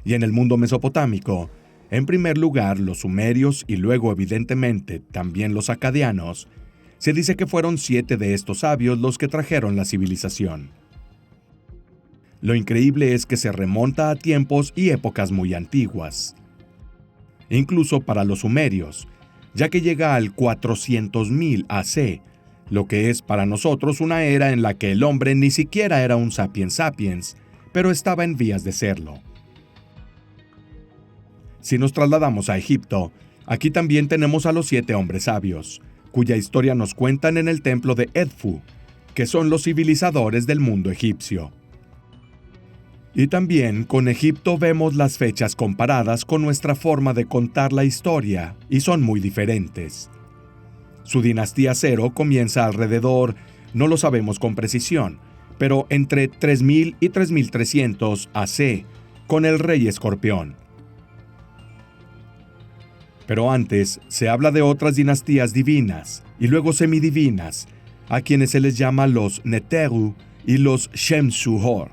Y en el mundo mesopotámico, en primer lugar los sumerios y luego evidentemente también los acadianos, se dice que fueron 7 de estos sabios los que trajeron la civilización. Lo increíble es que se remonta a tiempos y épocas muy antiguas. Incluso para los sumerios, ya que llega al 400.000 AC, lo que es para nosotros una era en la que el hombre ni siquiera era un sapiens sapiens, pero estaba en vías de serlo. Si nos trasladamos a Egipto, aquí también tenemos a los 7 hombres sabios, cuya historia nos cuentan en el templo de Edfu, que son los civilizadores del mundo egipcio. Y también con Egipto vemos las fechas comparadas con nuestra forma de contar la historia, y son muy diferentes. Su dinastía Cero comienza alrededor, no lo sabemos con precisión, pero entre 3000 y 3300 AC, con el rey Escorpión. Pero antes se habla de otras dinastías divinas y luego semidivinas, a quienes se les llama los Neteru y los Shemsu-Hor.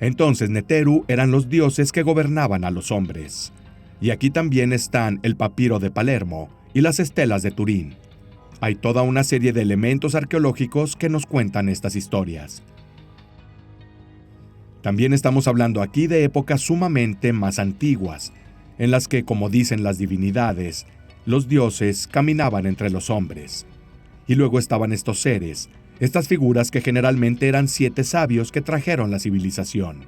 Entonces Neteru eran los dioses que gobernaban a los hombres. Y aquí también están el papiro de Palermo y las estelas de Turín. Hay toda una serie de elementos arqueológicos que nos cuentan estas historias. También estamos hablando aquí de épocas sumamente más antiguas, en las que, como dicen las divinidades, Los dioses caminaban entre los hombres. Y luego estaban estos seres, estas figuras que generalmente eran 7 sabios que trajeron la civilización.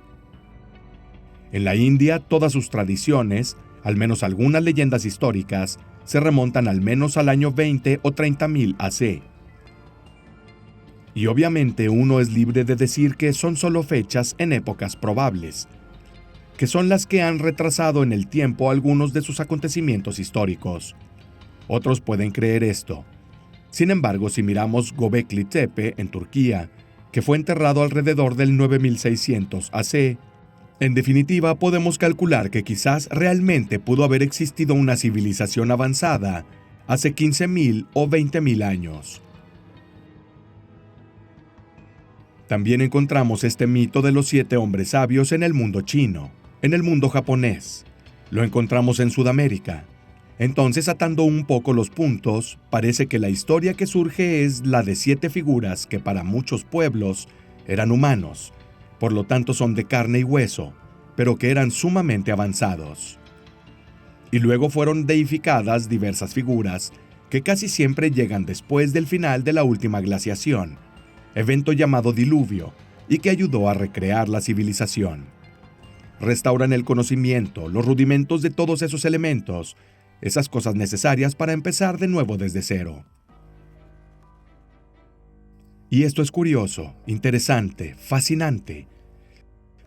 En la India, todas sus tradiciones, al menos algunas leyendas históricas, se remontan al menos al año 20 o 30.000 AC. Y obviamente uno es libre de decir que son solo fechas en épocas probables, que son las que han retrasado en el tiempo algunos de sus acontecimientos históricos. Otros pueden creer esto. Sin embargo, si miramos Göbekli Tepe en Turquía, que fue enterrado alrededor del 9600 AC, en definitiva podemos calcular que quizás realmente pudo haber existido una civilización avanzada hace 15.000 o 20.000 años. También encontramos este mito de los 7 hombres sabios en el mundo chino, en el mundo japonés. Lo encontramos en Sudamérica. Entonces, atando un poco los puntos, parece que la historia que surge es la de 7 figuras que para muchos pueblos eran humanos, por lo tanto son de carne y hueso, pero que eran sumamente avanzados. Y luego fueron deificadas diversas figuras que casi siempre llegan después del final de la última glaciación, evento llamado diluvio, y que ayudó a recrear la civilización. Restauran el conocimiento, los rudimentos de todos esos elementos, esas cosas necesarias para empezar de nuevo desde cero. Y esto es curioso, interesante, fascinante,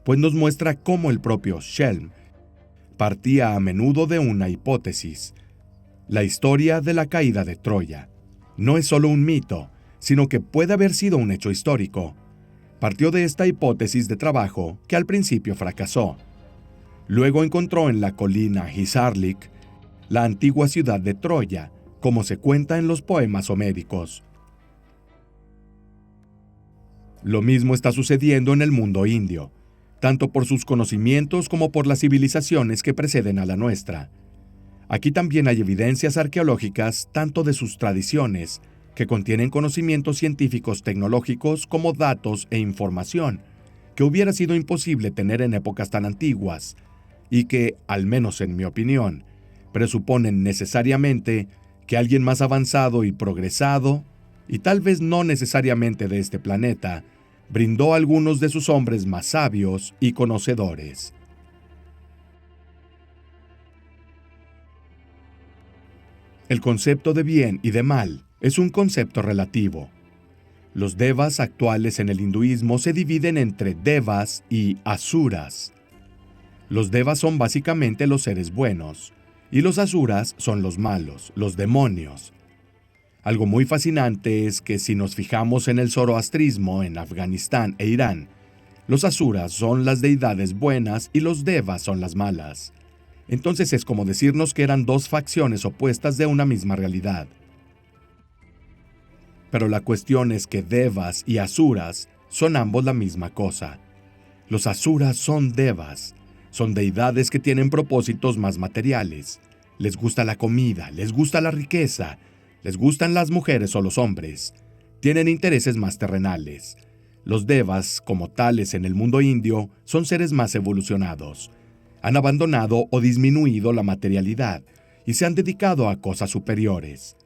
pues nos muestra cómo el propio Schelm partía a menudo de una hipótesis. La historia de la caída de Troya no es solo un mito, sino que puede haber sido un hecho histórico. Partió de esta hipótesis de trabajo que al principio fracasó. Luego encontró en la colina Hisarlik la antigua ciudad de Troya, como se cuenta en los poemas homéricos. Lo mismo está sucediendo en el mundo indio, tanto por sus conocimientos como por las civilizaciones que preceden a la nuestra. Aquí también hay evidencias arqueológicas tanto de sus tradiciones, que contienen conocimientos científicos tecnológicos como datos e información, que hubiera sido imposible tener en épocas tan antiguas, y que, al menos en mi opinión, presuponen necesariamente que alguien más avanzado y progresado, y tal vez no necesariamente de este planeta, brindó a algunos de sus hombres más sabios y conocedores. El concepto de bien y de mal es un concepto relativo. Los devas actuales en el hinduismo se dividen entre devas y asuras. Los devas son básicamente los seres buenos, y los asuras son los malos, los demonios. Algo muy fascinante es que si nos fijamos en el zoroastrismo en Afganistán e Irán, los asuras son las deidades buenas y los devas son las malas. Entonces es como decirnos que eran 2 facciones opuestas de una misma realidad. Pero la cuestión es que devas y asuras son ambos la misma cosa. Los asuras son devas, son deidades que tienen propósitos más materiales. Les gusta la comida, les gusta la riqueza, les gustan las mujeres o los hombres. Tienen intereses más terrenales. Los devas, como tales en el mundo indio, son seres más evolucionados. Han abandonado o disminuido la materialidad y se han dedicado a cosas superiores.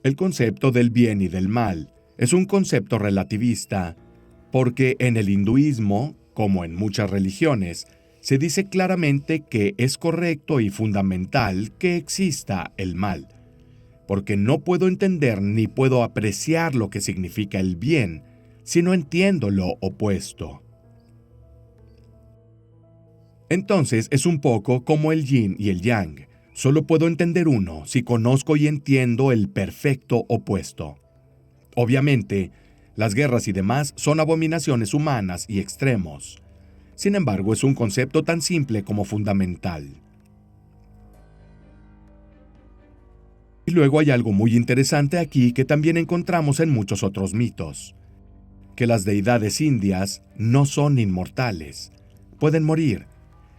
El concepto del bien y del mal es un concepto relativista, porque en el hinduismo, como en muchas religiones, se dice claramente que es correcto y fundamental que exista el mal, porque no puedo entender ni puedo apreciar lo que significa el bien si no entiendo lo opuesto. Entonces es un poco como el yin y el yang. Solo puedo entender uno si conozco y entiendo el perfecto opuesto. Obviamente, las guerras y demás son abominaciones humanas y extremos. Sin embargo, es un concepto tan simple como fundamental. Y luego hay algo muy interesante aquí que también encontramos en muchos otros mitos: que las deidades indias no son inmortales, pueden morir.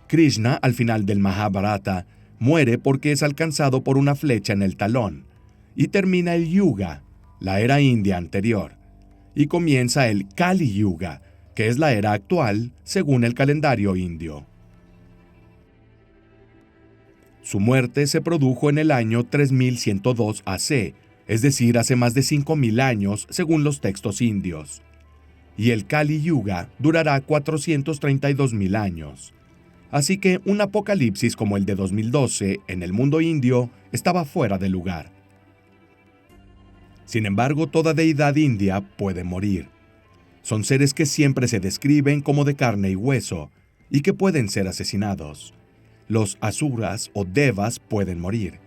Krishna, al final del Mahabharata, muere porque es alcanzado por una flecha en el talón, y termina el Yuga, la era india anterior, y comienza el Kali Yuga, que es la era actual según el calendario indio. Su muerte se produjo en el año 3102 AC, es decir, hace más de 5000 años según los textos indios. Y el Kali Yuga durará 432.000 años. Así que un apocalipsis como el de 2012 en el mundo indio estaba fuera de lugar. Sin embargo, toda deidad india puede morir. Son seres que siempre se describen como de carne y hueso, y que pueden ser asesinados. Los asuras o devas pueden morir.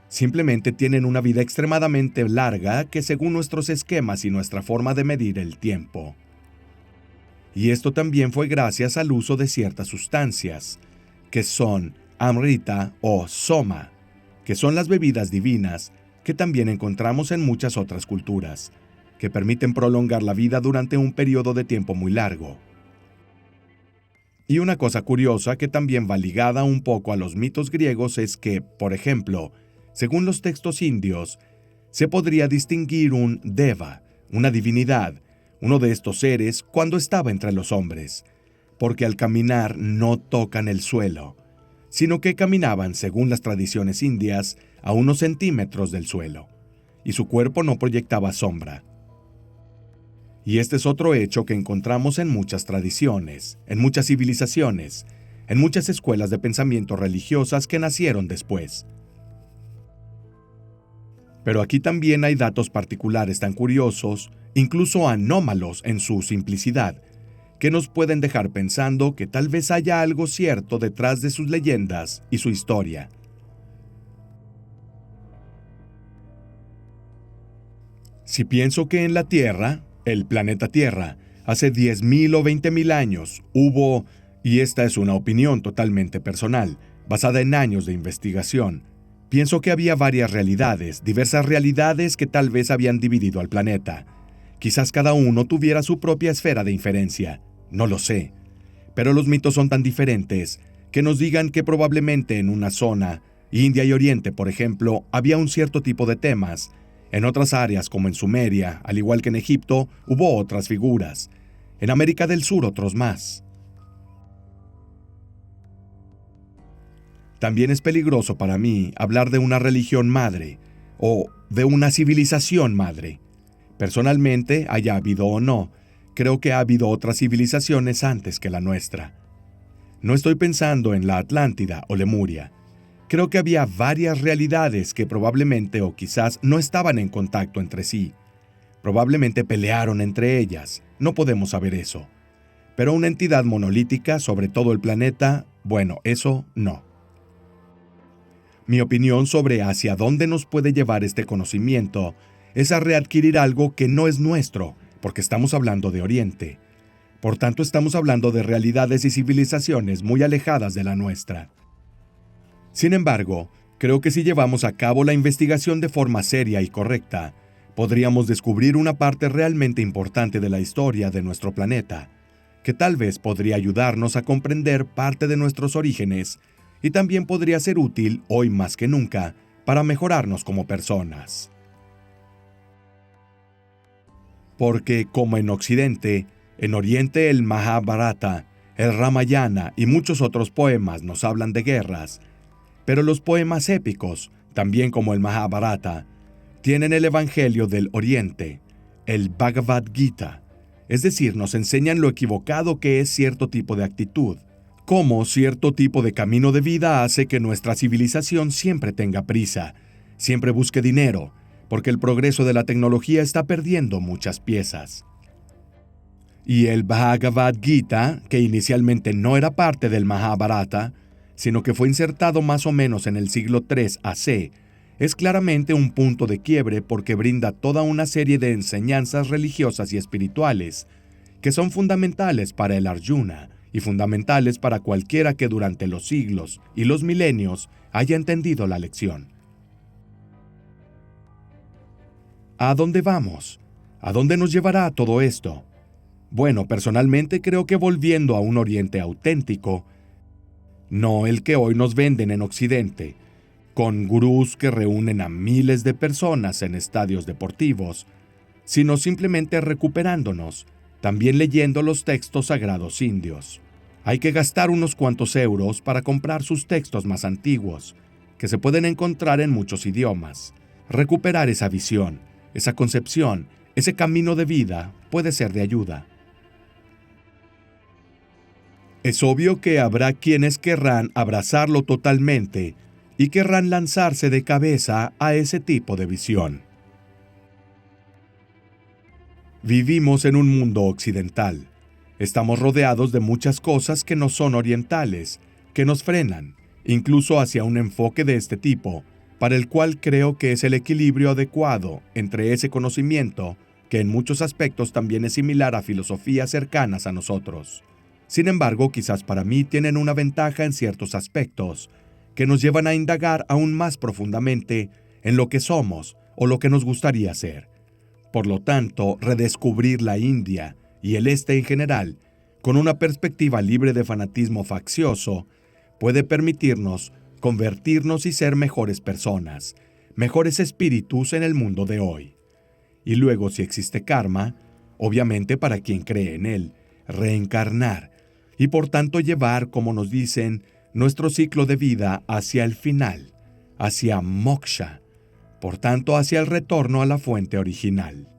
Simplemente tienen una vida extremadamente larga que según nuestros esquemas y nuestra forma de medir el tiempo. Y esto también fue gracias al uso de ciertas sustancias, que son amrita o soma, que son las bebidas divinas que también encontramos en muchas otras culturas, que permiten prolongar la vida durante un periodo de tiempo muy largo. Y una cosa curiosa que también va ligada un poco a los mitos griegos es que, por ejemplo, según los textos indios, se podría distinguir un deva, una divinidad, uno de estos seres, cuando estaba entre los hombres, porque al caminar no tocan el suelo, sino que caminaban, según las tradiciones indias, a unos centímetros del suelo, y su cuerpo no proyectaba sombra. Y este es otro hecho que encontramos en muchas tradiciones, en muchas civilizaciones, en muchas escuelas de pensamiento religiosas que nacieron después. Pero aquí también hay datos particulares tan curiosos, incluso anómalos en su simplicidad, que nos pueden dejar pensando que tal vez haya algo cierto detrás de sus leyendas y su historia. Si pienso que en la Tierra, el planeta Tierra, hace 10.000 o 20.000 años hubo, y esta es una opinión totalmente personal, basada en años de investigación, pienso que había varias realidades, diversas realidades que tal vez habían dividido al planeta. Quizás cada uno tuviera su propia esfera de inferencia, no lo sé. Pero los mitos son tan diferentes que nos digan que probablemente en una zona, India y Oriente por ejemplo, había un cierto tipo de temas. En otras áreas como en Sumeria, al igual que en Egipto, hubo otras figuras. En América del Sur otros más. También es peligroso para mí hablar de una religión madre o de una civilización madre. Personalmente, haya habido o no, creo que ha habido otras civilizaciones antes que la nuestra. No estoy pensando en la Atlántida o Lemuria. Creo que había varias realidades que probablemente o quizás no estaban en contacto entre sí. Probablemente pelearon entre ellas, no podemos saber eso. Pero una entidad monolítica sobre todo el planeta, bueno, eso no. Mi opinión sobre hacia dónde nos puede llevar este conocimiento es a readquirir algo que no es nuestro, porque estamos hablando de Oriente. Por tanto, estamos hablando de realidades y civilizaciones muy alejadas de la nuestra. Sin embargo, creo que si llevamos a cabo la investigación de forma seria y correcta, podríamos descubrir una parte realmente importante de la historia de nuestro planeta, que tal vez podría ayudarnos a comprender parte de nuestros orígenes y también podría ser útil, hoy más que nunca, para mejorarnos como personas. Porque, como en Occidente, en Oriente el Mahabharata, el Ramayana y muchos otros poemas nos hablan de guerras, pero los poemas épicos, también como el Mahabharata, tienen el Evangelio del Oriente, el Bhagavad Gita, es decir, nos enseñan lo equivocado que es cierto tipo de actitud, cómo cierto tipo de camino de vida hace que nuestra civilización siempre tenga prisa, siempre busque dinero, porque el progreso de la tecnología está perdiendo muchas piezas. Y el Bhagavad Gita, que inicialmente no era parte del Mahabharata, sino que fue insertado más o menos en el siglo III AC, es claramente un punto de quiebre porque brinda toda una serie de enseñanzas religiosas y espirituales que son fundamentales para el Arjuna y fundamentales para cualquiera que durante los siglos y los milenios haya entendido la lección. ¿A dónde vamos? ¿A dónde nos llevará todo esto? Bueno, personalmente creo que volviendo a un Oriente auténtico, no el que hoy nos venden en Occidente, con gurús que reúnen a miles de personas en estadios deportivos, sino simplemente recuperándonos, también leyendo los textos sagrados indios. Hay que gastar unos cuantos euros para comprar sus textos más antiguos, que se pueden encontrar en muchos idiomas. Recuperar esa visión, esa concepción, ese camino de vida puede ser de ayuda. Es obvio que habrá quienes querrán abrazarlo totalmente y querrán lanzarse de cabeza a ese tipo de visión. Vivimos en un mundo occidental. Estamos rodeados de muchas cosas que no son orientales, que nos frenan, incluso hacia un enfoque de este tipo, para el cual creo que es el equilibrio adecuado entre ese conocimiento, que en muchos aspectos también es similar a filosofías cercanas a nosotros. Sin embargo, quizás para mí tienen una ventaja en ciertos aspectos, que nos llevan a indagar aún más profundamente en lo que somos o lo que nos gustaría ser. Por lo tanto, redescubrir la India y el Este en general, con una perspectiva libre de fanatismo faccioso, puede permitirnos convertirnos y ser mejores personas, mejores espíritus en el mundo de hoy. Y luego, si existe karma, obviamente para quien cree en él, reencarnar, y por tanto llevar, como nos dicen, nuestro ciclo de vida hacia el final, hacia moksha, por tanto hacia el retorno a la fuente original.